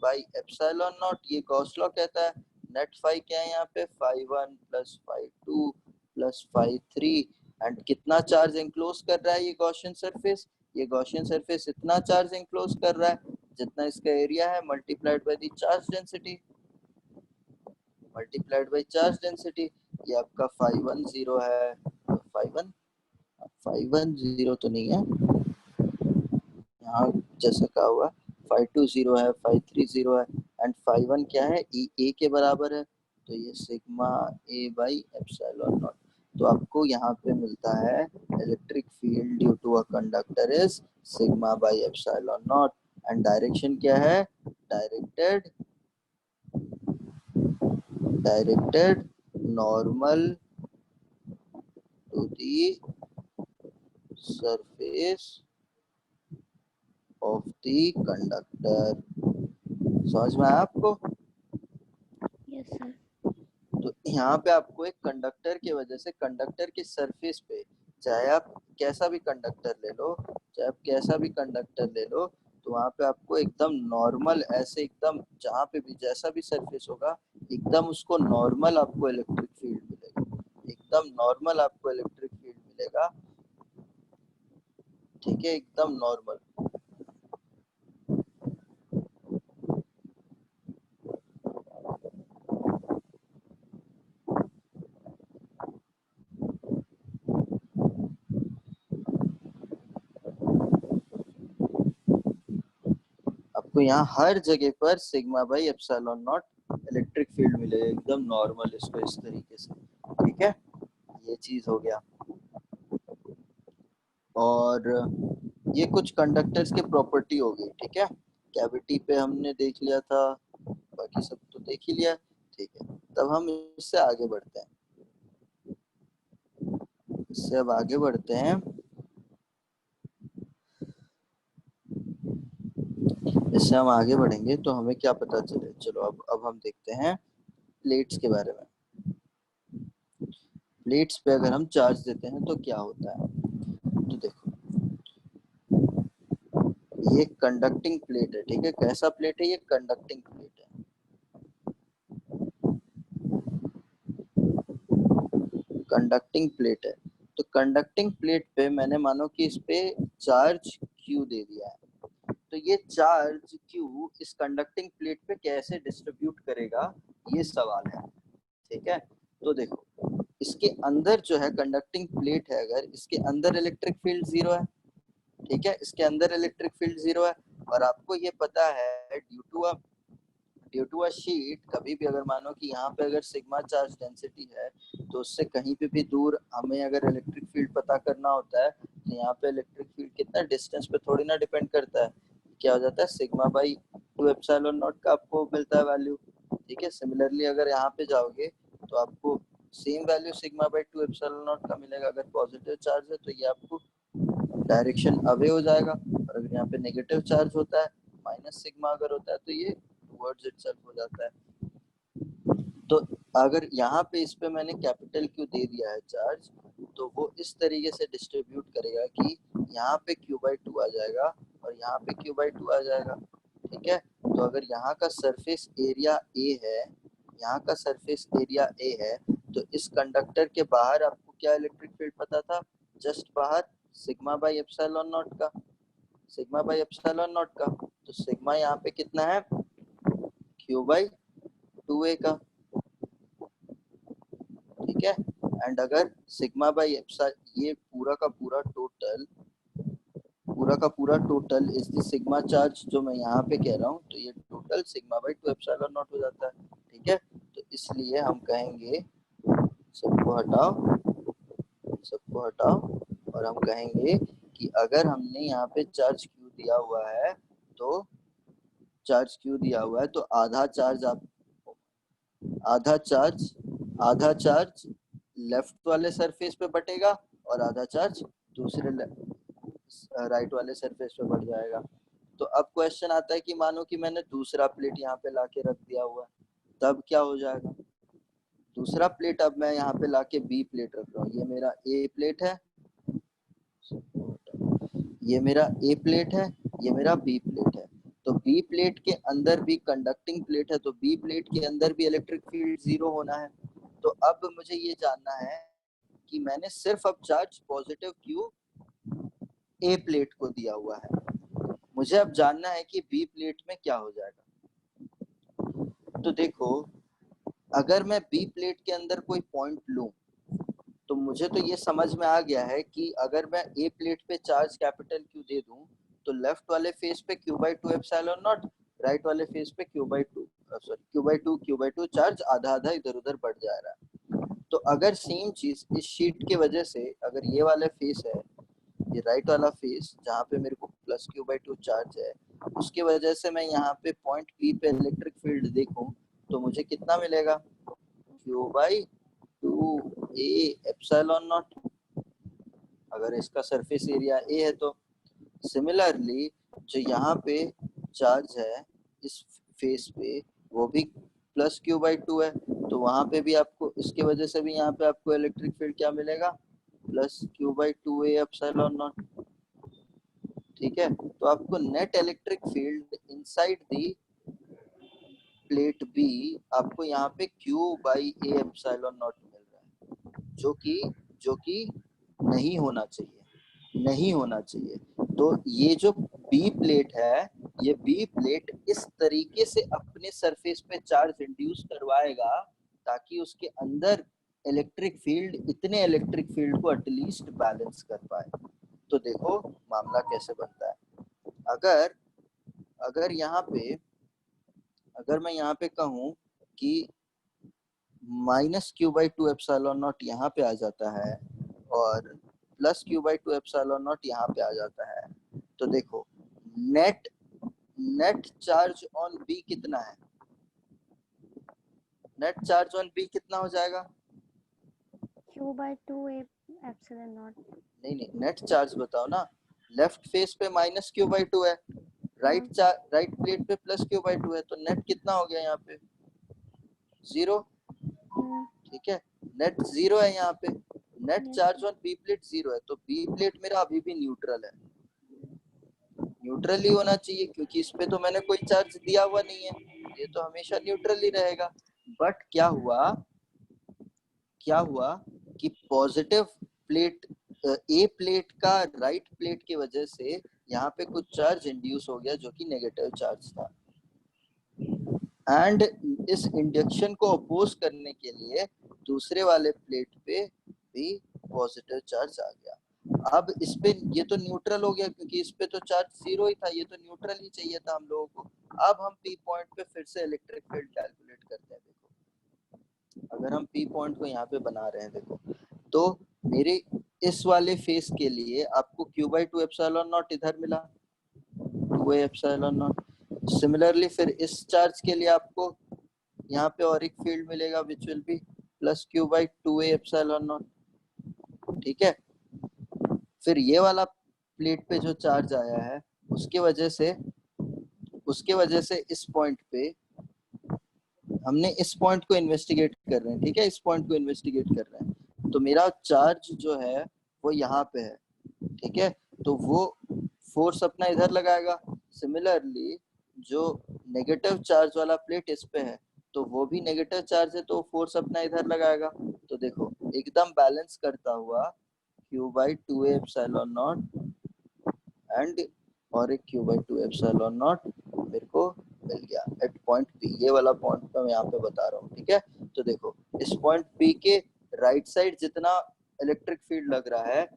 by epsilon naught. ये गॉस लॉ कहता है नेट phi क्या है यहाँ पे, phi 1 plus phi 2 plus phi 3 and कितना चार्ज एनक्लोज कर रहा है ये गॉसियन सरफेस, ये गॉसियन सरफेस इतना चार्ज एनक्लोज कर रहा है जितना इसका एरिया है multiplied by the charge density, multiplied by charge density. ये आपका phi 1 जीरो है, phi 1 जीरो तो नहीं है यहाँ जैसे कहा हुआ, phi 2 जीरो है, phi 3 जीरो है एंड phi 1 क्या है, ई ए के बराबर है तो ये sigma A by epsilon naught. तो आपको यहाँ पे मिलता है electric field due to a conductor is sigma by epsilon naught and direction क्या है, directed normal to the surface of the conductor. समझ में आया आपको? Yes sir. तो यहाँ पे आपको एक कंडक्टर की वजह से कंडक्टर के सरफेस पे चाहे आप कैसा भी कंडक्टर ले लो, तो वहाँ पे आपको एकदम नॉर्मल ऐसे एकदम जहाँ पे भी जैसा भी सरफेस होगा एकदम उसको नॉर्मल आपको इलेक्ट्रिक फील्ड मिलेगा, एकदम नॉर्मल आपको इलेक्ट्रिक फील्ड मिलेगा। ठीक है, एकदम नॉर्मल। तो यहाँ हर जगह पर sigma by epsilon not electric field मिलेगा, एकदम नॉर्मल, इसको इस तरीके से। ठीक है, ये चीज हो गया। और ये कुछ कंडक्टर्स के प्रॉपर्टी हो गई। ठीक है, कैविटी पे हमने देख लिया था, बाकी सब तो देख ही लिया। ठीक है, तब हम इससे आगे बढ़ते हैं। इससे अब आगे बढ़ते हैं। इससे हम आगे बढ़ेंगे तो हमें क्या पता चले। चलो अब हम देखते हैं प्लेट्स के बारे में। प्लेट्स पे अगर हम चार्ज देते हैं तो क्या होता है। तो देखो, ये कंडक्टिंग प्लेट है। ठीक है, कैसा प्लेट है ये? कंडक्टिंग प्लेट है। कंडक्टिंग प्लेट है। तो कंडक्टिंग प्लेट पे मैंने मानो कि इस पे चार्ज Q दे दिया है। तो ये चार्ज Q इस कंडक्टिंग प्लेट पे कैसे डिस्ट्रीब्यूट करेगा, ये सवाल है। ठीक है, तो देखो, इसके अंदर जो है कंडक्टिंग प्लेट है, अगर इसके अंदर इलेक्ट्रिक फील्ड जीरो है। ठीक है, इसके अंदर इलेक्ट्रिक फील्ड जीरो है। और आपको ये पता है ड्यू टू अ शीट, कभी भी अगर मानो कि यहाँ पे अगर सिग्मा चार्ज डेंसिटी है तो उससे कहीं पे भी दूर हमें अगर इलेक्ट्रिक फील्ड पता करना होता है तो यहाँ पे इलेक्ट्रिक फील्ड कितना डिस्टेंस पे थोड़ी ना डिपेंड करता है। क्या हो जाता है, सिग्मा बाई 2 एप्सिलॉन नॉट का आपको मिलता है वैल्यू। ठीक है, सिमिलरली अगर यहाँ पे जाओगे तो आपको same value sigma by 2 epsilon not का मिलेगा। अगर पॉजिटिव चार्ज है तो ये आपको डायरेक्शन अवे हो जाएगा, और अगर यहाँ पे नेगेटिव चार्ज होता है, माइनस सिग्मा अगर होता है, तो ये टुवर्ड्स इटसेल्फ हो जाता है। तो अगर यहाँ पे इस पे मैंने कैपिटल क्यू दे दिया है चार्ज, तो वो इस तरीके से डिस्ट्रीब्यूट करेगा कि यहाँ पे Q/2 आ जाएगा और यहाँ पे Q/2 आ जाएगा। ठीक है, तो अगर यहाँ का सरफेस एरिया A है, यहाँ का सरफेस एरिया A है, तो इस कंडक्टर के बाहर आपको क्या इलेक्ट्रिक फील्ड पता था? जस्ट बाहर सिग्मा बाई एप्सिलॉन नॉट का, सिग्मा बाई एप्सिलॉन नॉट का। तो सिग्मा यहाँ पे कितना है? Q/2A का। ठीक है, एंड अगर सिग्मा बाई एप्सिलॉन, ये पूरा का पूरा total is the sigma charge जो मैं यहाँ पे कह रहा हूँ, तो ये total sigma by 2 epsilon not हो जाता है। ठीक है, तो इसलिए हम कहेंगे, सबको हटाओ, सबको हटाओ, और हम कहेंगे कि अगर हमने यहाँ पे चार्ज Q दिया हुआ है, तो चार्ज Q दिया हुआ है तो आधा चार्ज आधा चार्ज लेफ्ट वाले सरफेस पे बटेगा और आधा चार्ज दूसरे राइट वाले सरफेस पे बढ़ जाएगा। तो अब क्वेश्चन आता है कि मानो कि मैंने दूसरा प्लेट यहाँ पे लाके रख दिया हुआ है, तब क्या हो जाएगा? दूसरा प्लेट अब मैं यहाँ पे लाके बी प्लेट रख रहा हूँ। ये मेरा ए प्लेट है, ये मेरा ए प्लेट है, ये मेरा बी प्लेट है। तो बी प्लेट के अंदर भी कंडक्टिंग प्लेट है, तो बी प्लेट के अंदर भी इलेक्ट्रिक फील्ड जीरो होना है। तो अब मुझे ये जानना है कि मैंने सिर्फ अब charge positive Q A plate को दिया हुआ है, मुझे अब जानना है कि बी प्लेट में क्या हो जाएगा। तो देखो, अगर मैं बी प्लेट के अंदर कोई पॉइंट लूं, तो मुझे तो ये समझ में आ गया है कि अगर मैं ए प्लेट पे चार्ज कैपिटल क्यू दे दूं, तो लेफ्ट वाले फेस पे Q/2 एप्सिलॉन नॉट, राइट वाले फेस पे Q/2 चार्ज आधा आधा इधर उधर बढ़ जा रहा है। तो अगर सेम चीज इस शीट की वजह से, अगर ये वाला फेस है, ये राइट वाला फेस जहाँ पे मेरे को प्लस Q/2 चार्ज है, उसकी वजह से मैं यहाँ पे पॉइंट P पे इलेक्ट्रिक फील्ड देखूं, तो मुझे कितना मिलेगा? Q/2A एप्सिलॉन नॉट, अगर इसका सरफेस एरिया A है तो। सिमिलरली जो यहाँ पे चार्ज है इस फेस पे, वो भी प्लस Q/2 है, तो वहां पे भी आपको, इसके वजह से भी यहाँ पे आपको इलेक्ट्रिक फील्ड क्या मिलेगा? Plus Q/2A epsilon naught. ठीक है, तो आपको net electric field inside the plate B आपको यहाँ पे Q/A एप्सिलॉन नॉट मिल रहा है, जो कि नहीं होना चाहिए, नहीं होना चाहिए। तो ये जो बी प्लेट है, ये बी प्लेट इस तरीके से अपने सरफेस पे चार्ज इंड्यूस करवाएगा ताकि उसके अंदर इलेक्ट्रिक फील्ड, इतने इलेक्ट्रिक फील्ड को एटलीस्ट बैलेंस कर पाए। तो देखो मामला कैसे बनता है। अगर अगर यहाँ पे अगर मैं यहाँ पे कहूँ कि -q/2 एप्सिलॉन नॉट यहाँ पे आ जाता है और +q/2 एप्सिलॉन नॉट यहाँ पे आ जाता है, तो देखो net net charge on B कितना है? नेट चार्ज ऑन बी कितना हो जाएगा? q/2 epsilon not. नहीं, नेट चार्ज बताओ ना। लेफ्ट फेस पे -q/2 है, हाँ। राइट प्लेट पे +q/2 है, तो नेट कितना हो गया यहाँ पे? 0। ठीक है, नेट 0 है यहाँ पे। Net charge on B plate 0 है, तो बी प्लेट मेरा अभी भी न्यूट्रल है। न्यूट्रल ही होना चाहिए क्योंकि इस पे तो मैंने कोई चार्ज दिया हुआ नहीं है, ये तो हमेशा न्यूट्रल ही रहेगा। बट क्या हुआ कि पॉजिटिव प्लेट, ए प्लेट का राइट प्लेट की वजह से यहाँ पे कुछ चार्ज इंड्यूस हो गया जो कि नेगेटिव चार्ज था, एंड इस इंडक्शन को अपोज करने के लिए दूसरे वाले प्लेट पे भी पॉजिटिव चार्ज आ गया। अब इस पे ये तो न्यूट्रल हो गया क्योंकि इस पे तो चार्ज 0 ही था, ये तो न्यूट्रल ही चाहिए था हम लोगों को। अब हम पी पॉइंट पे फिर से इलेक्ट्रिक फील्ड कैलकुलेट करते हैं। देखो अगर हम पी पॉइंट को यहाँ पे बना रहे हैं, देखो तो मेरे इस वाले फेस के लिए आपको q/2 एप्सिलॉन नॉट इधर मिला, 2a एप्सिलॉन नॉट। सिमिलरली फिर इस चार्ज के लिए आपको यहाँ पे और एक फील्ड मिलेगा which will be +q/2a epsilon naught. ठीक है, फिर ये वाला प्लेट पे जो चार्ज आया है उसके वजह से इस पॉइंट पे हमने इस पॉइंट को इन्वेस्टिगेट कर रहे हैं। ठीक है, इस पॉइंट को इन्वेस्टिगेट कर रहे हैं, तो मेरा चार्ज जो है वो यहाँ पे है। ठीक है, तो वो फोर्स अपना इधर लगाएगा। सिमिलरली जो नेगेटिव चार्ज वाला प्लेट इस पे है, तो वो भी नेगेटिव चार्ज है, तो फोर्स अपना इधर लगाएगा। तो देखो एकदम बैलेंस करता हुआ q/2 एप्सिलॉन नॉट एंड और एक q/2 एप्सिलॉन नॉट मेरे को मिल गया एट पॉइंट पी। ये वाला पॉइंट मैं यहाँ पे बता रहा हूँ। ठीक है, तो देखो इस पॉइंट पी के राइट साइड जितना इलेक्ट्रिक फील्ड लग रहा है,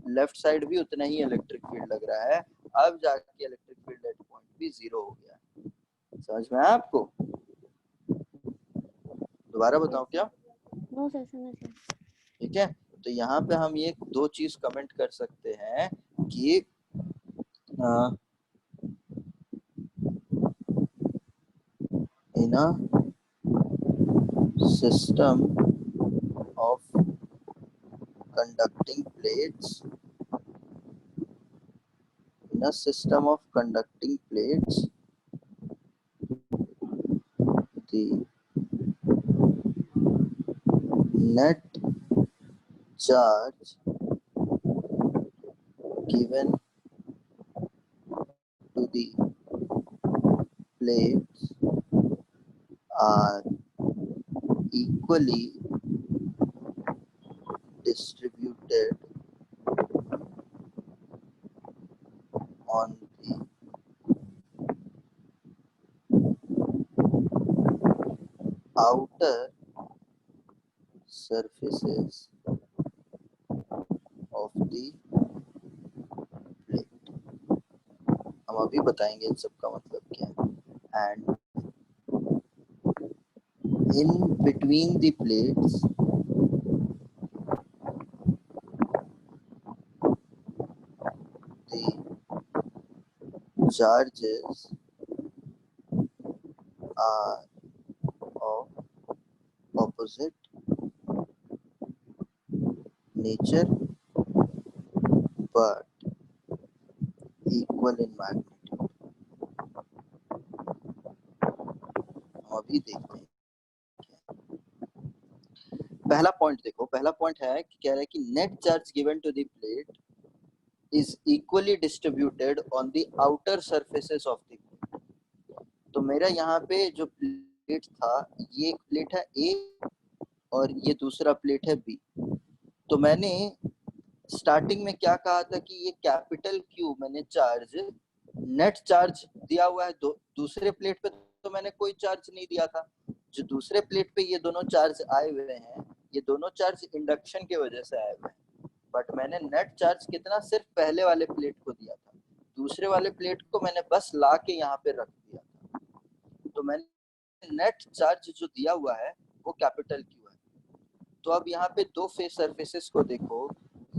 लेफ्ट साइड भी उतना ही इलेक्ट्रिक फील्ड लग रहा है। अब जाके इलेक्ट्रिक फील्ड एट पॉइंट भी 0 हो गया। समझ में आया आपको? दोबारा बताऊं क्या? नो सर, समझ गया। ठीक है, तो यहाँ पे हम ये दो चीज कमेंट कर सकते हैं कि in a system of conducting plates in a system of conducting plates, the net charge given to the plates are equally distributed on the outer surfaces of the plate। हम अभी बताएंगे इन सब का मतलब क्या है। And in between the plates the charges are of opposite nature but equal in magnitude। हम अभी देखते हैं। पहला पॉइंट देखो, पहला पॉइंट है कि कह रहा है कि net charge given to the plate is equally distributed on the outer surfaces of the plate. तो मेरा यहाँ पे जो प्लेट था, ये एक प्लेट है ए और ये दूसरा प्लेट है बी। तो मैंने स्टार्टिंग में क्या कहा था कि ये कैपिटल क्यू मैंने चार्ज नेट चार्ज दिया हुआ है। दूसरे प्लेट पे तो मैंने कोई चार्ज नहीं दिया था। जो दूसरे प्लेट पे ये दोनों चार्ज आए हुए हैं, ये दोनों चार्ज इंडक्शन की वजह से आए हुए हैं। बट मैंने नेट चार्ज कितना सिर्फ पहले वाले प्लेट को दिया था, दूसरे वाले प्लेट को मैंने बस ला के यहाँ पे रख दिया था, तो मैंने नेट चार्ज जो दिया हुआ है वो कैपिटल क्यू है। तो अब यहाँ पे दो फेस सरफेसेस को देखो,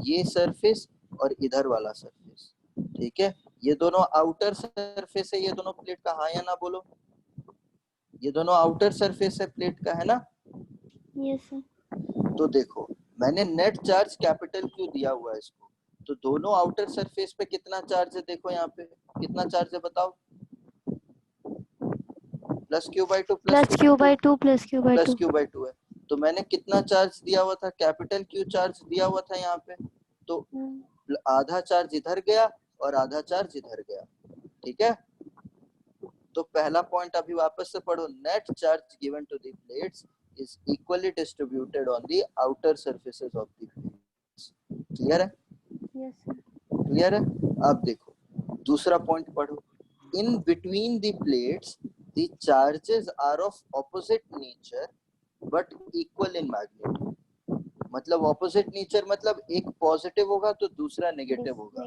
ये सरफेस और इधर वाला सरफेस, ठीक है, ये दोनों आउटर सरफेस है, ये दोनों प्लेट का, हाँ या ना बोलो, ये दोनों आउटर सरफेस है प्लेट का, है ना। Yes sir. तो देखो मैंने नेट चार्ज कैपिटल क्यू दिया हुआ है इसको, तो दोनों आउटर सरफेस पे कितना चार्ज है, देखो यहाँ पे कितना चार्ज है बताओ, plus Q by two, plus Q by two, plus Q by plus two. Q by two है। तो मैंने कितना चार्ज दिया हुआ था, कैपिटल क्यू चार्ज दिया हुआ था यहाँ पे, तो आधा चार्ज इधर गया और आधा चार्ज इधर गया, ठीक है। तो पहला पॉइंट अभी वापस से पढ़ो, net charge given to the plates is equally distributed on the outer surfaces of the plates. Clear है? Yes sir. क्लियर है? अब देखो दूसरा पॉइंट पढ़ो, in between the plates the charges are of opposite nature but equal in magnitude. मतलब opposite nature मतलब एक positive होगा तो दूसरा नेगेटिव होगा,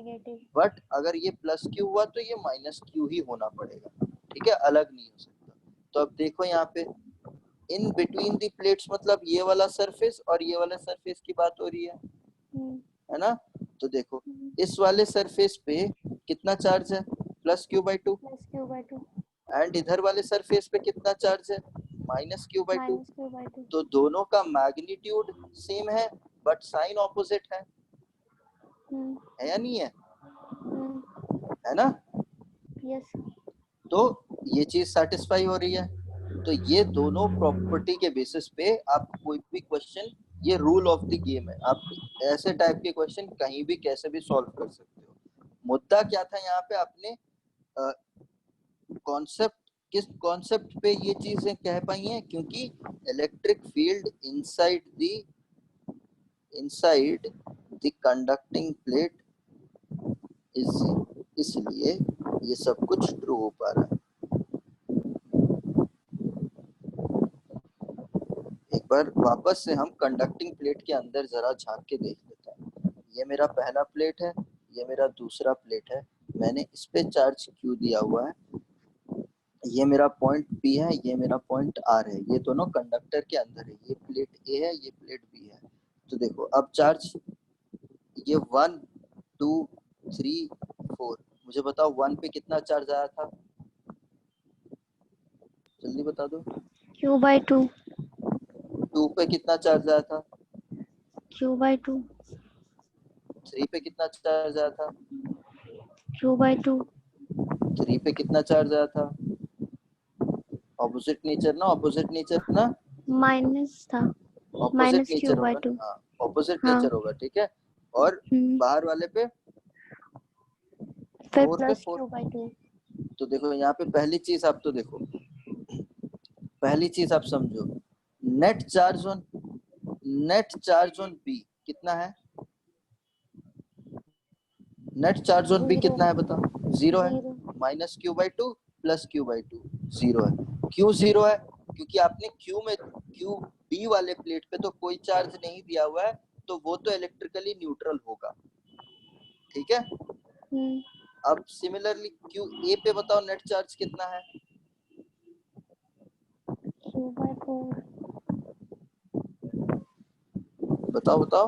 बट अगर ये प्लस क्यू हुआ तो ये माइनस क्यू ही होना पड़ेगा, ठीक है, अलग नहीं हो सकता। तो अब देखो यहाँ पे इन बिटवीन दी प्लेट्स मतलब ये वाला सरफेस और ये वाला सरफेस की बात हो रही है ना। तो देखो इस वाले सरफेस पे कितना चार्ज है, plus Q by two, and इधर वाले सरफेस पे कितना चार्ज है, माइनस क्यू बाई टू। तो दोनों का मैग्नीट्यूड सेम है बट साइन ऑपोजिट है या नहीं है, है ना। यस। तो ये चीज सेटिस्फाई हो रही है। तो ये दोनों प्रॉपर्टी के बेसिस पे आप कोई भी क्वेश्चन, ये रूल ऑफ द गेम है, आप ऐसे टाइप के क्वेश्चन कहीं भी कैसे भी सॉल्व कर सकते हो। मुद्दा क्या था यहाँ पे, आपने कॉन्सेप्ट, किस कॉन्सेप्ट पे ये चीजें कह पाई हैं, क्योंकि electric field inside the conducting plate is, इसलिए ये सब कुछ ट्रू हो पा रहा है। एक बार वापस से हम कंडक्टिंग प्लेट के अंदर जरा झांक के देख लेते हैं। ये मेरा पहला प्लेट है, ये मेरा दूसरा प्लेट है, मैंने इस पे चार्ज क्यू दिया हुआ है, ये मेरा पॉइंट P है, ये मेरा पॉइंट R है, ये दोनों कंडक्टर के अंदर है, ये प्लेट A है, ये प्लेट B है। तो देखो अब चार्ज ये 1 2 3 4, मुझे बताओ 1 पे कितना चार्ज आया था, जल्दी बता दो। Q by two. 2 पे कितना चार्ज आया था, क्यू बाई टू। 3 पे कितना चार्ज आया था, क्यू बाई टू। 3 पे कितना चार्ज आया था, ऑपोजिट नेचर ना, ऑपोजिट नेचर ना, माइनस था, opposite minus nature Q by होगा, टू। हाँ ऑपोजिट हाँ। नेचर होगा, ठीक है। और बाहर वाले पे फिर 4 पे प्लस 4। Q by two. तो देखो यहाँ पे पहली चीज आप तो देखो, पहली चीज आप समझो, नेट चार्ज ऑन बी कितना है, नेट चार्ज ऑन बी कितना है बताओ, 0 है, minus Q by two plus Q by two, 0 है। क्यों 0 है, क्योंकि आपने क्यू बी वाले प्लेट पे तो कोई चार्ज नहीं दिया हुआ है, तो वो तो इलेक्ट्रिकली न्यूट्रल होगा, ठीक है। अब सिमिलरली क्यू ए पे बताओ नेट चार्ज कितना है, क्यू बाई फोर। बताओ बताओ,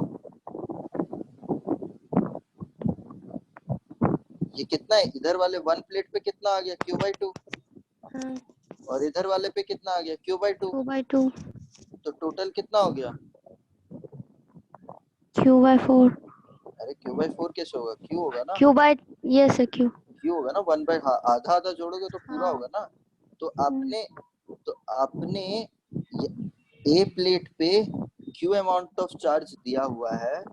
ये कितना है, इधर वाले 1 प्लेट पे कितना आ गया, क्यू बाई टू, और इधर वाले पे कितना आ गया, क्यू बाई टू। तो टोटल कितना हो गया, क्यू बाई फोर। अरे क्यू बाई 4 कैसे होगा, क्यू होगा ना, क्यू बाई, ये से क्यू होगा ना, 1 बाई, हाँ आधा आधा जोड़ोगे तो पूरा होगा ना। तो आपने ए प्लेट पे क्यू अमाउंट ऑफ चार्ज दिया हुआ है,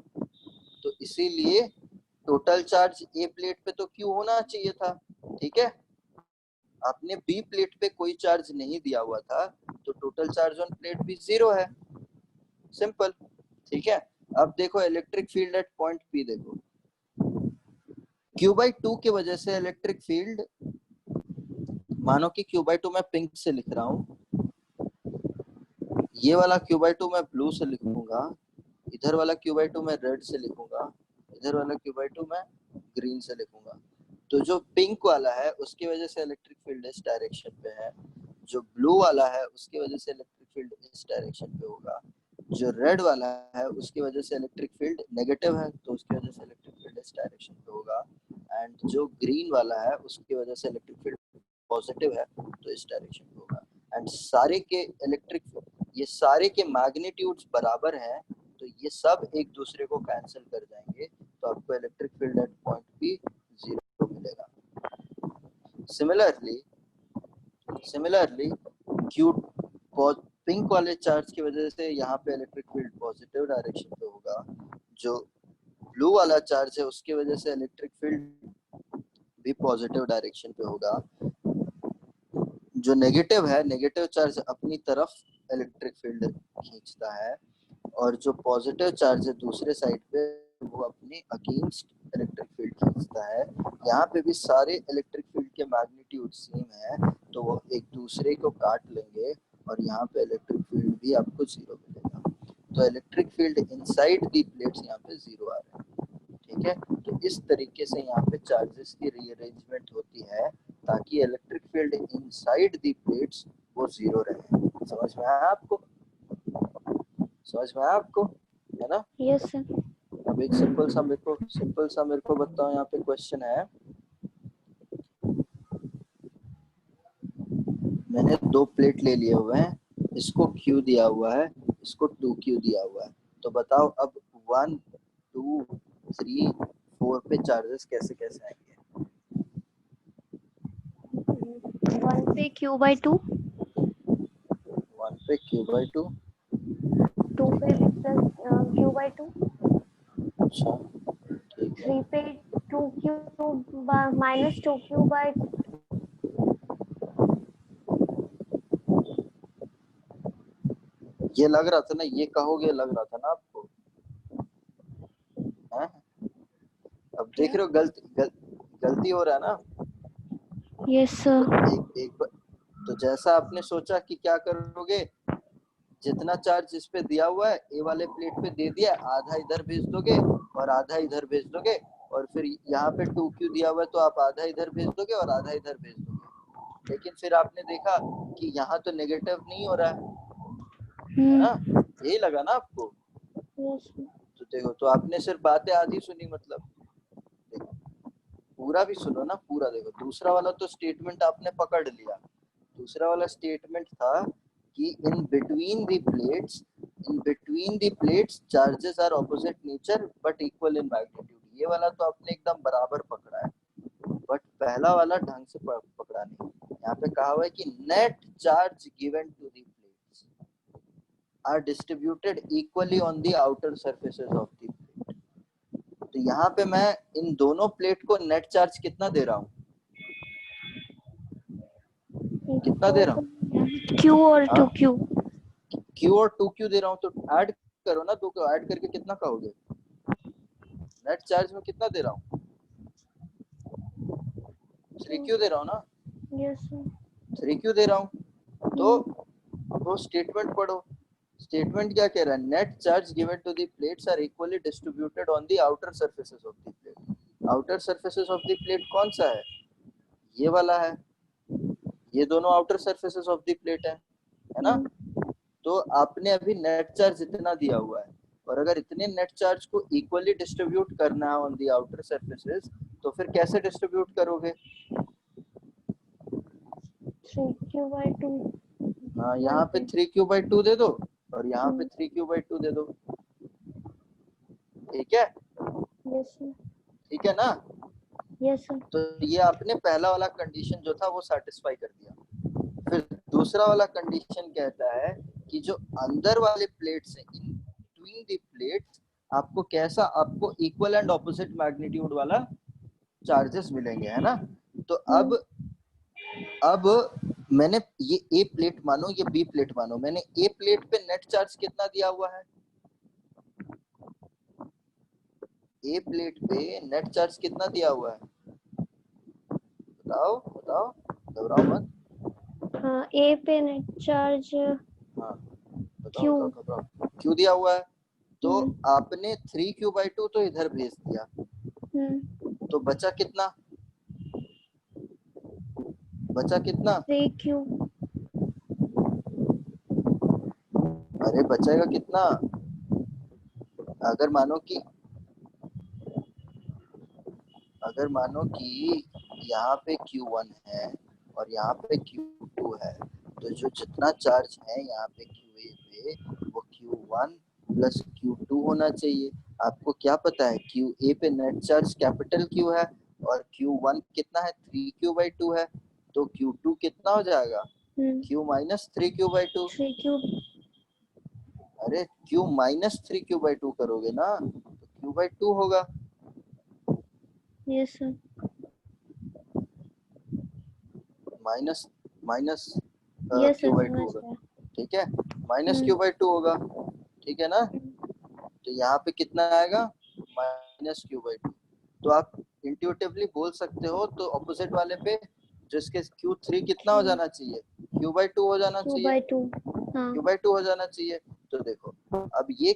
तो इसीलिए टोटल चार्ज ए प्लेट पे तो क्यू होना चाहिए था, ठीक है। आपने बी प्लेट पे कोई चार्ज नहीं दिया हुआ था, तो टोटल चार्ज ऑन प्लेट भी 0 है, सिंपल, ठीक है। अब देखो electric field at point P, देखो क्यू बाई टू की वजह से इलेक्ट्रिक फील्ड, मानो कि क्यू बाई टू मैं पिंक से लिख रहा हूँ, ये वाला क्यू बाई टू मैं ब्लू से लिखूंगा, इधर वाला क्यू बाई टू मैं रेड से लिखूंगा, इधर वाला क्यू बाई टू मैं ग्रीन से लिखूंगा। तो जो पिंक वाला है उसकी वजह से इलेक्ट्रिक फील्ड इस डायरेक्शन पे है, जो ब्लू वाला है उसकी वजह से इलेक्ट्रिक फील्ड इस डायरेक्शन पे होगा, जो रेड वाला है उसकी वजह से इलेक्ट्रिक फील्ड नेगेटिव है तो उसकी वजह से इलेक्ट्रिक फील्ड इस डायरेक्शन पे होगा, एंड जो ग्रीन वाला है उसकी वजह से इलेक्ट्रिक फील्ड पॉजिटिव है तो इस डायरेक्शन पे होगा। एंड सारे के इलेक्ट्रिक, ये सारे के मैग्नीट्यूड्स बराबर हैं तो ये सब एक दूसरे को कैंसिल कर जाएंगे, तो आपको electric field at point B 0 मिलेगा। सिमिलरली क्यू पिंक वाले चार्ज की वजह से यहाँ पे इलेक्ट्रिक फील्ड पॉजिटिव डायरेक्शन पे होगा, जो ब्लू वाला चार्ज है उसकी वजह से इलेक्ट्रिक फील्ड भी पॉजिटिव डायरेक्शन पे होगा, जो नेगेटिव है, नेगेटिव चार्ज अपनी तरफ इलेक्ट्रिक फील्ड खींचता है, और जो पॉजिटिव चार्ज है दूसरे साइड पे वो अपनी अगेंस्ट इलेक्ट्रिक फील्ड खींचता है। यहाँ पे भी सारे इलेक्ट्रिक फील्ड के मैग्नीट्यूड सेम है तो वो एक दूसरे को काट लेंगे और यहाँ पे इलेक्ट्रिक फील्ड भी आपको 0 मिलेगा। तो इलेक्ट्रिक फील्ड इनसाइड दी प्लेट्स यहाँ पे 0 आ रहे हैं, ठीक है। तो इस तरीके से यहाँ पे चार्जेस की रीअरेंजमेंट होती है ताकि इलेक्ट्रिक फील्ड इनसाइड दी प्लेट्स वो 0 रहे। समझ में आया आपको? है ना? Yes sir. अब एक सिंपल सा मेरे को बताओ, यहाँ पे क्वेश्चन है, मैंने 2 प्लेट ले लिए हुए हैं, इसको Q दिया हुआ है, इसको 2Q दिया हुआ है, तो बताओ अब 1 2 3 4 पे चार्जेस कैसे कैसे आएंगे? 1 पे Q/2, 1 पे Q/2, 2 पे भी प्लस Q/2, अच्छा ठीक है, 3 पे 2Q माइनस 2Q/2, ये लग रहा था ना, ये कहोगे लग रहा था ना आपको, हैं? अब देख रहे हो गलती हो रहा है ना। Yes sir. एक तो जैसा आपने सोचा कि क्या करोगे, जितना चार्ज इस पे दिया हुआ है ए वाले प्लेट पे दे दिया, आधा इधर भेज दोगे और आधा इधर भेज दोगे, और फिर यहाँ पे 2Q दिया हुआ है तो आप आधा इधर भेज दोगे और आधा इधर भेज दोगे। लेकिन फिर आपने देखा कि यहाँ तो नेगेटिव नहीं हो रहा है ना, यही लगा ना आपको? यस तो देखो, तो आपने सिर्फ बातें आधी सुनी, मतलब देखो पूरा भी सुनो ना, पूरा देखो। दूसरा वाला तो स्टेटमेंट आपने पकड़ लिया, दूसरा वाला स्टेटमेंट था कि in between the plates charges are opposite nature but equal in magnitude. ये वाला तो आपने एकदम बराबर पकड़ा है, बट पहला वाला ढंग से पकड़ा नहीं। यहाँ पे कहा हुआ है कि net charge given to the plates are distributed equally on the outer surfaces of the plate. तो यहाँ पे मैं इन दोनों प्लेट को नेट चार्ज कितना दे रहा हूँ? कितना दे रहा हूँ? Q और 2Q। Q और 2Q दे रहा हूँ, तो ऐड करो ना, दो को ऐड करके कितना कहोगे? नेट चार्ज में कितना दे रहा हूँ? 3Q दे रहा हूँ ना, यस सर। 3Q दे रहा हूँ। तो अब वो स्टेटमेंट पढ़ो, स्टेटमेंट क्या कह रहा है? Net charge given to the plates are equally distributed on the outer surfaces of the plate. Outer surfaces of the plate कौन सा है? ये वाला है, ये दोनों outer surfaces of the plate है ना। तो आपने अभी नेट चार्ज इतना दिया हुआ है, और अगर इतने नेट चार्ज को इक्वली डिस्ट्रीब्यूट करना है ऑन द आउटर सरफेसेस, तो फिर कैसे डिस्ट्रीब्यूट करोगे? 3Q/2। हाँ, यहाँ पे 3Q/2 दे दो और यहाँ पे 3Q/2 दे दो, ठीक है? Yes sir. ठीक है ना? Yes sir. तो ये आपने पहला वाला कंडीशन जो था वो सेटिस्फाई कर दिया। फिर दूसरा वाला कंडीशन कहता है कि जो अंदर वाले प्लेट्स हैं, इन बिटवीन द प्लेट्स आपको कैसा, आपको इक्वल एंड ऑपोजिट मैग्नीट्यूड वाला चार्जेस मिलेंगे, है ना। तो अब मैंने ये ए प्लेट मानो, ये बी प्लेट मानो, मैंने ए प्लेट पे नेट चार्ज कितना दिया हुआ है? ए प्लेट पे नेट चार्ज कितना दिया हुआ है? बताओ बताओ, घबराओ मत। हाँ, ए पे नेट चार्ज हाँ बताओ बताओ, घबराओ। क्यों दिया हुआ है? तो आपने 3Q/2 तो इधर भेज दिया, तो बचा कितना? बचा कितना? 3Q। अरे बचेगा कितना? अगर मानो कि अगर मानो कि यहाँ पे Q1 है और यहाँ पे Q2 है, तो जो जितना चार्ज है यहाँ पे QA पे, वो Q1 प्लस Q2 होना चाहिए। आपको क्या पता है? QA पे नेट चार्ज कैपिटल Q है और Q1 कितना है? 3Q/2 है। तो Q2 कितना हो जाएगा? Q minus 3Q/2। 3Q। अरे Q माइनस 3Q/2 करोगे ना तो Q/2 होगा। Yes sir. Minus minus yes sir, Q/2 समझ होगा। गया। ठीक है, माइनस Q/2 होगा। ठीक है ना? तो यहाँ पे कितना आएगा? -Q/2। तो आप इंट्यूटिवली बोल सकते हो, तो ऑपोजिट वाले पे जिसके Q3 कितना हो जाना चाहिए? Q/2 हो जाना चाहिए। 2/2। हाँ। Q/2 हो जाना चाहिए। तो देखो, अब ये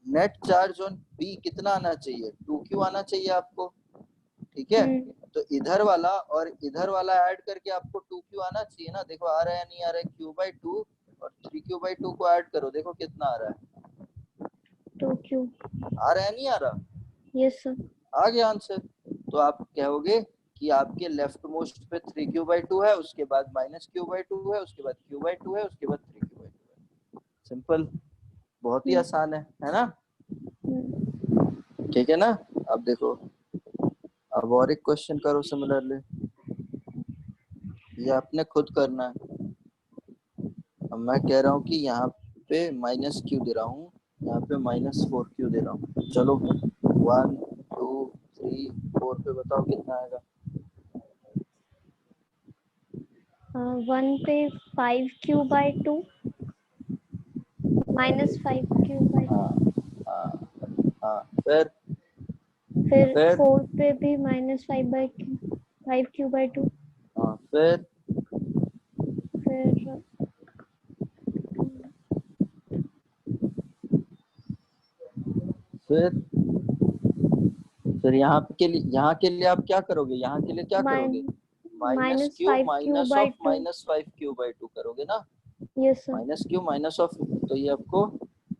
नेट चार्ज ऑन बी कितना आना चाहिए? 2Q आना चाहिए आपको। ठीक है, तो इधर वाला और इधर वाला ऐड करके आपको 2Q आना चाहिए ना। देखो आ रहा है नहीं आ रहा है? Q/2 और 3Q/2 को ऐड करो, देखो कितना आ रहा है। 2Q। आ रहा है नहीं आ रहा? Yes sir. आ गया आंसर। तो आप कहोगे कि आपके लेफ्ट मोस्ट पे 3Q/2 है, उसके बाद -Q/2 है, उसके बाद Q/2 है, उसके बाद 3Q/2 है। सिंपल, बहुत ही आसान है ना? ठीक है ना? अब देखो, अब और एक क्वेश्चन करो सिमिलरली। ये आपने खुद करना है। अब मैं कह रहा हूँ कि यहाँ पे -Q दे रहा हूँ, यहाँ पे -4Q दे रहा हूँ। चलो 1 2 3 4 पे बताओ कितना आएगा? 1 पे 5Q/2 -5Q/2। हाँ हाँ, फिर फिर फिर 4 पे भी -5Q/2। हाँ, फिर फिर फिर फिर यहाँ के लिए आप क्या करोगे? यहाँ के लिए क्या करोगे? -Q minus of -5Q/2। -5Q/2 करोगे ना। Yes sir. -Q minus of, तो ये आपको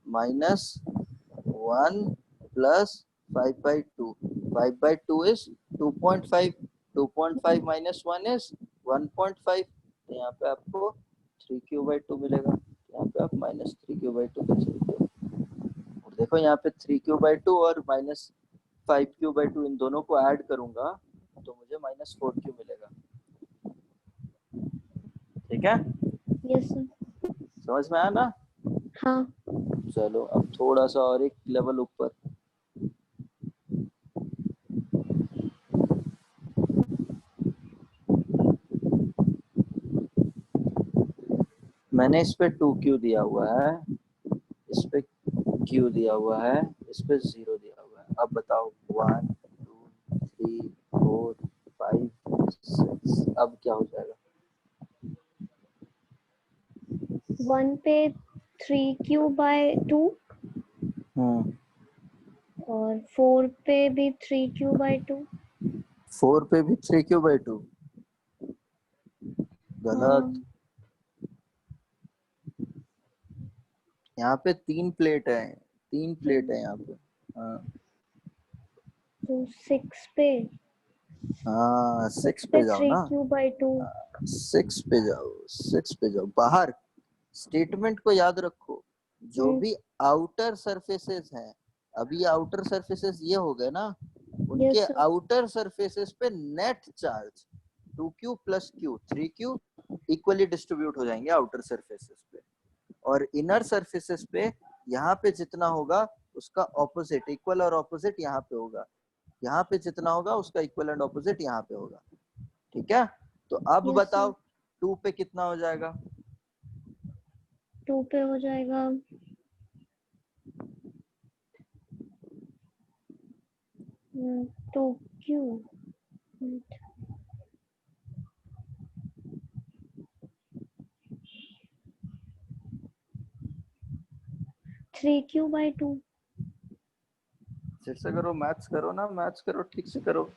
-1 प्लस 5/2। 5/2 इज 2.5। 2.5 minus 1 is 1.5। तो यहाँ पे आपको 3Q/2 मिलेगा। यहाँ पे आप -3Q/2 कर सकते हो। और देखो यहाँ पे 3Q/2 और -5Q/2 इन दोनों को ऐड करूंगा तो मुझे -4Q मिलेगा। ठीक है, यस सर। समझ में आया ना? हाँ। चलो अब थोड़ा सा और एक लेवल ऊपर। मैंने इस पे 2Q दिया हुआ है, इस पे Q दिया हुआ है, इस पे 0 दिया हुआ है। अब बताओ 1 2 3 4 5 6, अब क्या हो जाएगा? 1 पे 3Q/2 और 4 पे भी 3Q/2। 4 पे भी 3Q/2? गलत। हाँ, यहाँ पे 3 प्लेट है, 3 प्लेट है यहाँ पे। हाँ तो 6 पे हाँ, 6 6 पे पे जाओ ना। 3Q/2। 6 पे जाओ, 6 पे जाओ बाहर। स्टेटमेंट को याद रखो, जो भी आउटर सरफेसेस हैं, अभी आउटर सरफेसेस ये हो गए ना, उनके यस सर। आउटर सरफेसेस पे net charge 2Q plus Q 3Q equally distribute हो जाएंगे आउटर सरफेसेस पे। और इनर सरफेसेस पे यहाँ पे जितना होगा उसका ऑपोजिट, इक्वल और ऑपोजिट यहाँ पे होगा। यहाँ पे जितना होगा उसका इक्वल एंड ऑपोजिट यहाँ पे होगा। ठीक है, तो अब यस सर। बताओ 2 पे कितना हो जाएगा? 2 पे हो जाएगा 2Q। 3Q/2। फिर से करो, मैथ्स करो ना, मैथ्स करो, ठीक से करो।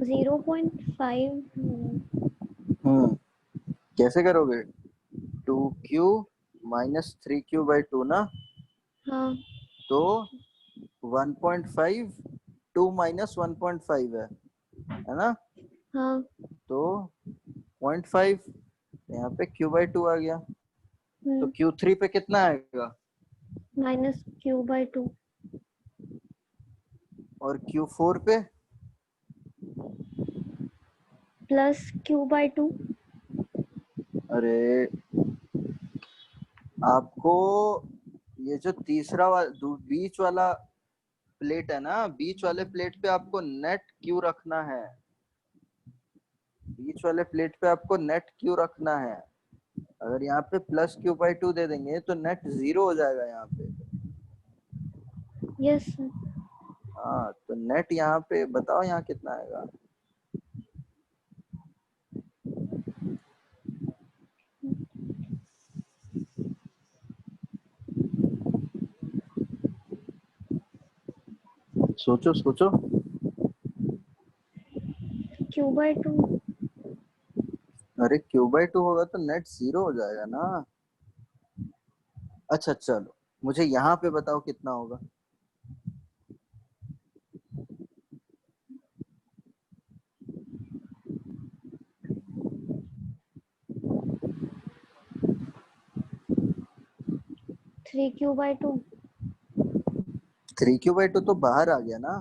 0.5। कैसे करोगे? 2q माइनस 3q/2 ना, हाँ तो 1.5 2 माइनस 1.5 है ना, हाँ। तो 0.5, यहाँ पे q/2 आ गया। तो q3 पे कितना आएगा? -q/2 और q4 पे? +q/2। अरे आपको ये जो तीसरा बीच वाला प्लेट है ना, बीच वाले प्लेट पे आपको नेट क्यू रखना है, बीच वाले प्लेट पे आपको नेट क्यू रखना है। अगर यहाँ पे +q/2 दे देंगे तो नेट 0 हो जाएगा यहाँ पे। Yes sir. हाँ, तो नेट यहाँ पे बताओ यहाँ कितना आएगा? सोचो सोचो। q/2। अरे q/2 होगा तो नेट 0 हो जाएगा ना। अच्छा चलो, मुझे यहाँ पे बताओ कितना होगा? 3q/2। 3q/2 तो बाहर आ गया ना,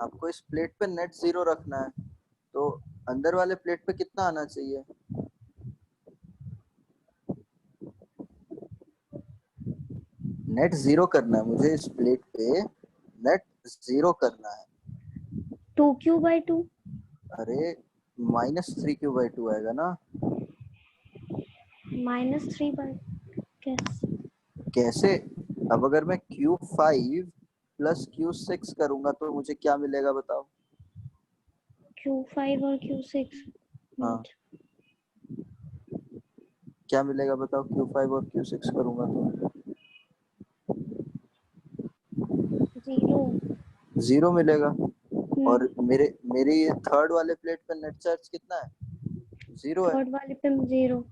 आपको इस प्लेट पे नेट 0 रखना है, तो अंदर वाले प्लेट पे कितना आना चाहिए? नेट 0 करना है मुझे इस प्लेट पे, नेट 0 करना है। 2q/2। अरे -3q/2 आएगा ना। -3 कैसे? कैसे? अब अगर मैं q5 प्लस q6 करूंगा तो मुझे क्या मिलेगा बताओ? q5 और q6। हाँ, क्या मिलेगा बताओ q5 और q6 करूंगा तो? 0। 0 मिलेगा। और मेरे मेरे थर्ड वाले प्लेट पे नेट चार्ज कितना है? 0 है। थर्ड वाले पे 0।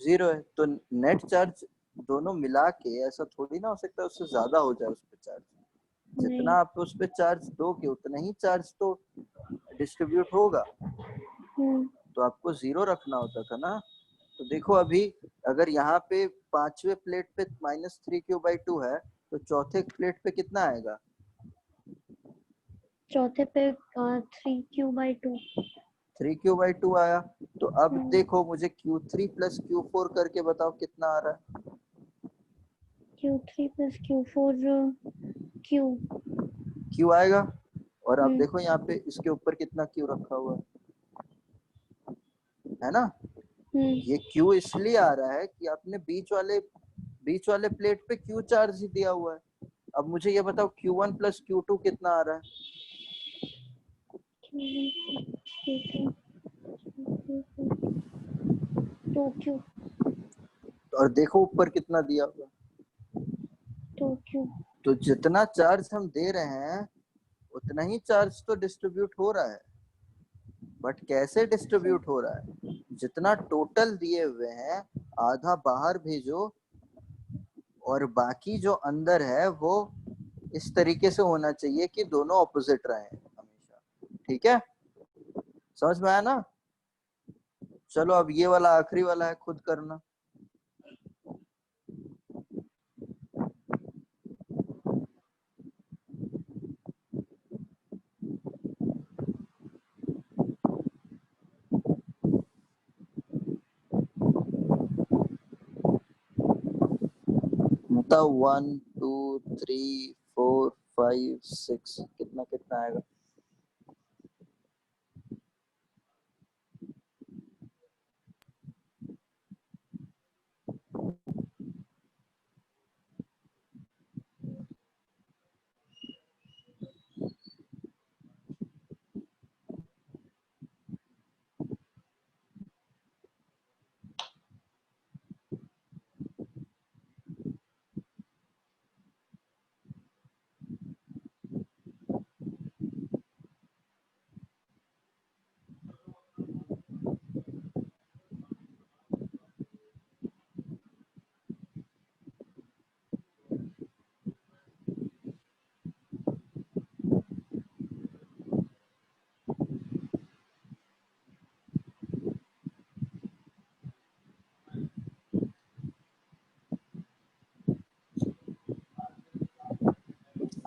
0 है तो नेट चार्ज दोनों मिला के ऐसा थोड़ी ना हो सकता है उससे ज्यादा हो जाए उस पे चार्ज। जितना नहीं। आप उस पे चार्ज दोगे उतना ही चार्ज तो डिस्ट्रीब्यूट होगा, तो आपको 0 रखना होता था ना। तो देखो अभी, अगर यहाँ पे पांचवे प्लेट पे -3q/2 है, तो चौथे प्लेट पे कितना आएगा? चौथे पे 3q/2। 3q/2 आया। तो अब देखो मुझे q3 प्लस q4 करके बताओ कितना आ रहा है? q3 + q4 q। q आएगा। और आप देखो यहाँ पे इसके ऊपर कितना q रखा हुआ है ना। ये q इसलिए आ रहा है कि आपने बीच वाले प्लेट पे q चार्ज ही दिया हुआ है। अब मुझे ये बताओ q1 प्लस q2 कितना आ रहा है? q1 2q। और देखो ऊपर कितना दिया हुआ है। 2q। तो जितना चार्ज हम दे रहे हैं उतना ही चार्ज तो डिस्ट्रीब्यूट हो रहा है, बट कैसे डिस्ट्रीब्यूट हो रहा है? जितना टोटल दिए हुए हैं आधा बाहर भेजो, और बाकी जो अंदर है वो इस तरीके से होना चाहिए कि दोनों ऑपोजिट रहे हमेशा। ठीक है, समझ में आया ना? चलो अब ये वाला आखिरी वाला है, खुद करना। बताओ 1 2 3 4 5 6 कितना कितना आएगा?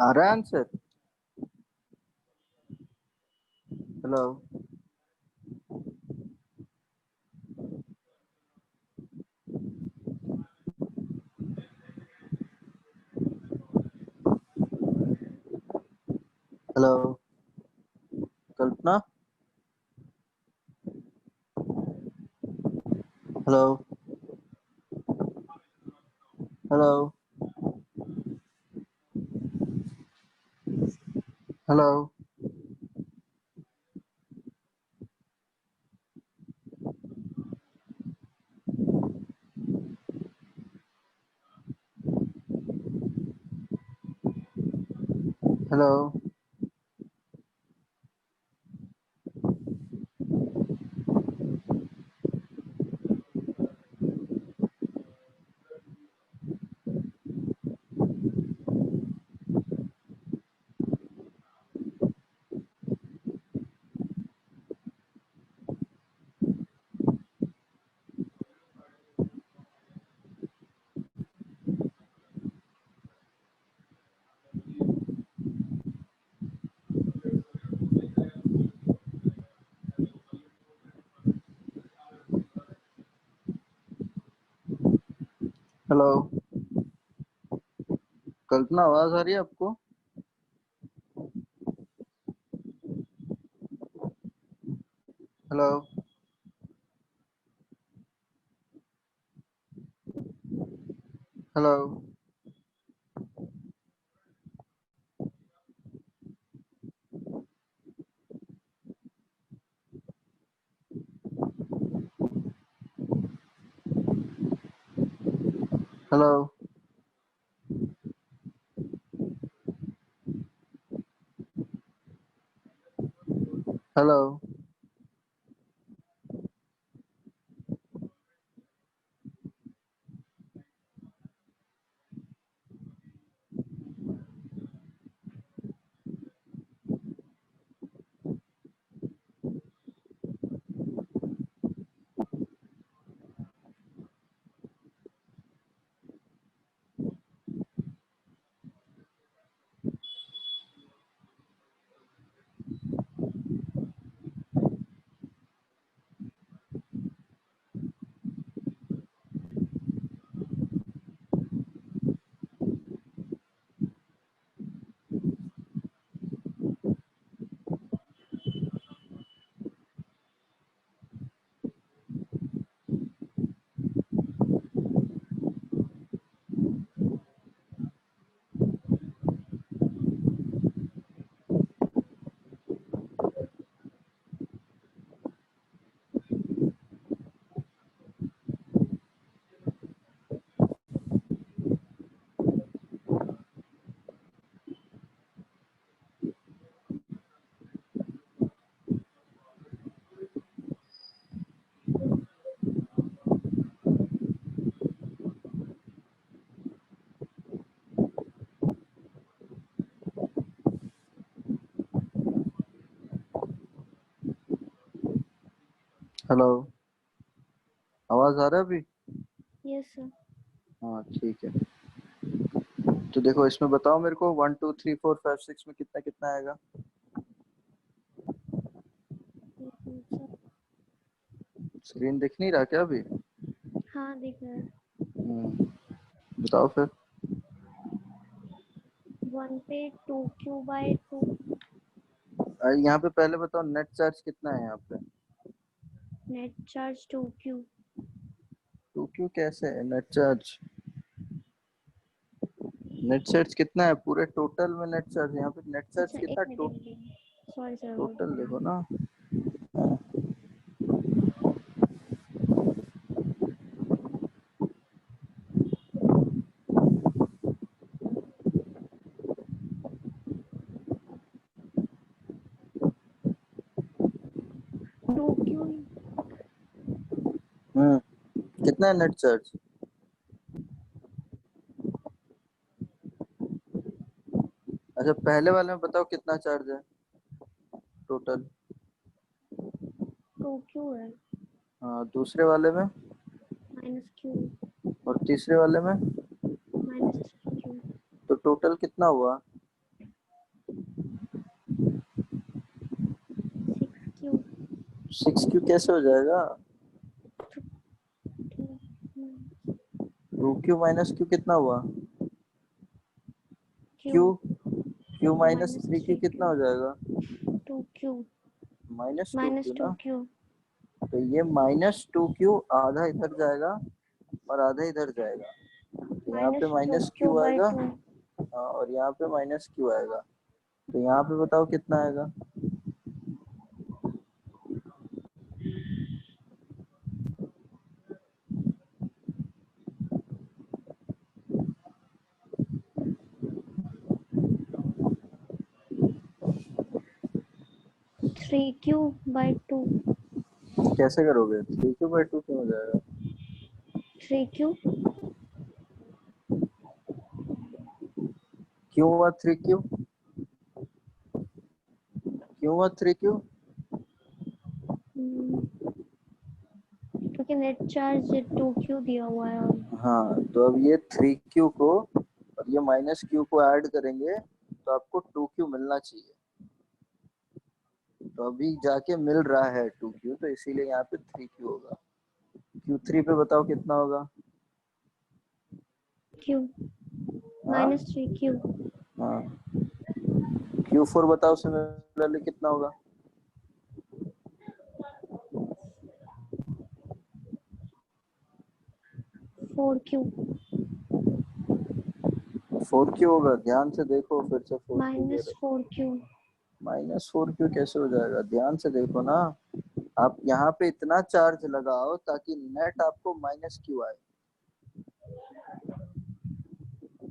आ रहा है answer? Hello. Hello Kalpana. Hello. Hello. Hello. Hello. Hello Kalpana, आवाज आ रही है आपको? Hello. Hello. Hello. Hello. Hello. आवाज आ रहा है अभी? Yes sir. हाँ ठीक है। तो देखो इसमें बताओ मेरे को 1 2 3 4 5 6 में कितना कितना आएगा? सर स्क्रीन दिख नहीं रहा क्या अभी? हाँ दिख रहा है। बताओ फिर। 1 पे 2Q/2। यहाँ पे पहले बताओ नेट चार्ज कितना है यहाँ पे? Net charge 2Q। 2Q कैसे है नेट चार्ज? नेट चार्ज कितना है पूरे टोटल में? नेट चार्ज यहाँ पे नेट चार्ज अच्छा एक कितना मिनट एक मिनट, सॉरी सर वो टोटल देखो ना। 2Q। हम्म कितना है नेट चार्ज? अच्छा पहले वाले में बताओ कितना चार्ज है टोटल? 2Q है। हाँ दूसरे वाले में? -Q। और तीसरे वाले में? -3Q। तो टोटल कितना हुआ? 6q कैसे हो जाएगा? 2q माइनस q कितना हुआ? q Q q minus minus 3q कितना 3Q हो जाएगा? 2Q माइनस minus 2q ना। 2Q तो ये माइनस 2q आधा इधर जाएगा और आधा इधर जाएगा, तो यहाँ पे minus minus 2Q q by आएगा। 2 हाँ, और यहाँ पे माइनस q आएगा, तो यहाँ पे बताओ कितना आएगा? 3Q by 2 कैसे करोगे? 3q बाई 2 क्यों हो जाएगा? 3Q क्यों हुआ 3q? क्यों हुआ 3q? क्योंकि नेट चार्ज 2Q दिया हुआ है और हाँ, तो अब ये 3q को और ये माइनस q को ऐड करेंगे तो आपको 2q मिलना चाहिए, तो अभी जाके मिल रहा है 2q, तो इसीलिए यहाँ पे 3q होगा। q3 पे बताओ कितना होगा? Q हाँ minus 3Q हाँ, q4 बताओ सिमिलरली कितना होगा? 4Q 4q होगा, ध्यान से देखो फिर से 4q कह minus रहे। 4Q माइनस 4q कैसे हो जाएगा? ध्यान से देखो ना, आप यहाँ पे इतना चार्ज लगाओ ताकि नेट आपको माइनस क्यू आए,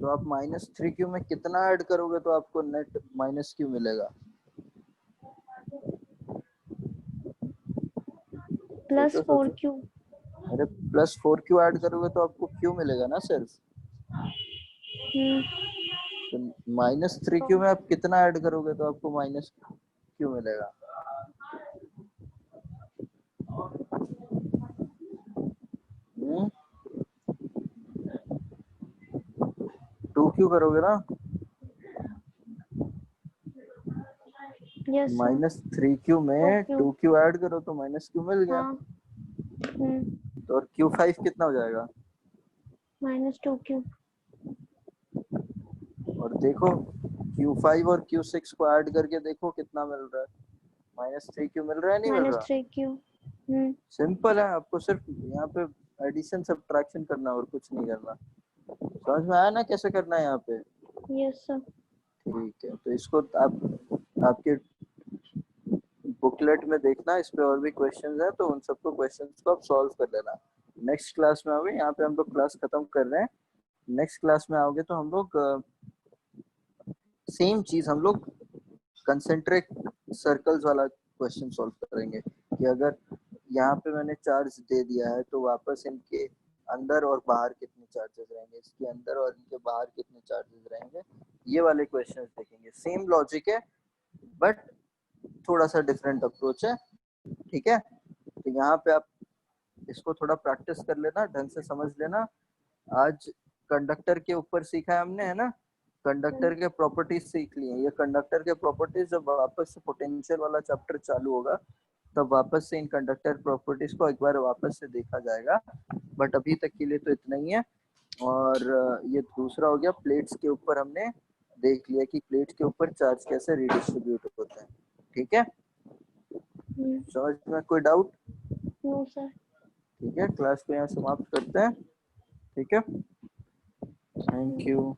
तो आप माइनस 3q में कितना ऐड करोगे तो आपको नेट माइनस क्यू मिलेगा? plus सोचो सोचो। 4Q अरे प्लस 4q ऐड करोगे तो आपको क्यू मिलेगा ना सिर्फ, तो माइनस 3q में आप कितना ऐड करोगे तो आपको माइनस क्यू मिलेगा? हम्म, 2q करोगे ना, yes sir माइनस 3q में 4Q 2q ऐड करो तो माइनस क्यू मिल गया, हाँ तो और q5 कितना हो जाएगा? minus 2Q और देखो Q5 और Q6 को ऐड करके देखो कितना मिल रहा है, माइनस 3Q मिल रहा है, नहीं मिल minus रहा? 3Q सिंपल है, आपको सिर्फ यहाँ पे एडिशन सब्ट्रैक्शन करना है और कुछ नहीं करना। समझ में आया ना कैसे करना है यहाँ पे? yes sir ठीक है, तो इसको आप आपके बुकलेट में देखना, इस पे और भी क्वेश्चंस हैं तो उन सबको क्वेश्चंस को आप सॉल्व कर लेना। नेक्स्ट क्लास में आओगे, यहाँ पे हम लोग क्लास खत्म कर रहे हैं, नेक्स्ट क्लास में आओगे तो हम लोग सेम चीज हम लोग कंसेंट्रिक सर्कल्स वाला क्वेश्चन सॉल्व करेंगे कि अगर यहाँ पे मैंने चार्ज दे दिया है तो वापस इनके अंदर और बाहर कितने चार्जेस रहेंगे, इसके अंदर और इनके बाहर कितने चार्जेस रहेंगे, ये वाले क्वेश्चंस देखेंगे। सेम लॉजिक है बट थोड़ा सा डिफरेंट अप्रोच है, ठीक है? तो यहाँ पे आप इसको थोड़ा प्रैक्टिस कर लेना, ढंग से समझ लेना। आज कंडक्टर के ऊपर सीखा है हमने, है ना? कंडक्टर के प्रॉपर्टीज सीख लिए। ये कंडक्टर के प्रॉपर्टीज जब वापस से पोटेंशियल वाला चैप्टर चालू होगा तब वापस से इन कंडक्टर प्रॉपर्टीज को एक बार वापस से देखा जाएगा, बट अभी तक के लिए तो इतना ही है। और ये दूसरा हो गया, प्लेट्स के ऊपर हमने देख लिया कि प्लेट के ऊपर चार्ज कैसे रिडिस्ट्रीब्यूट होते हैं, ठीक है? समझ में कोई डाउट? no sir ठीक है, क्लास को यहाँ समाप्त करते हैं, ठीक है? Thank you.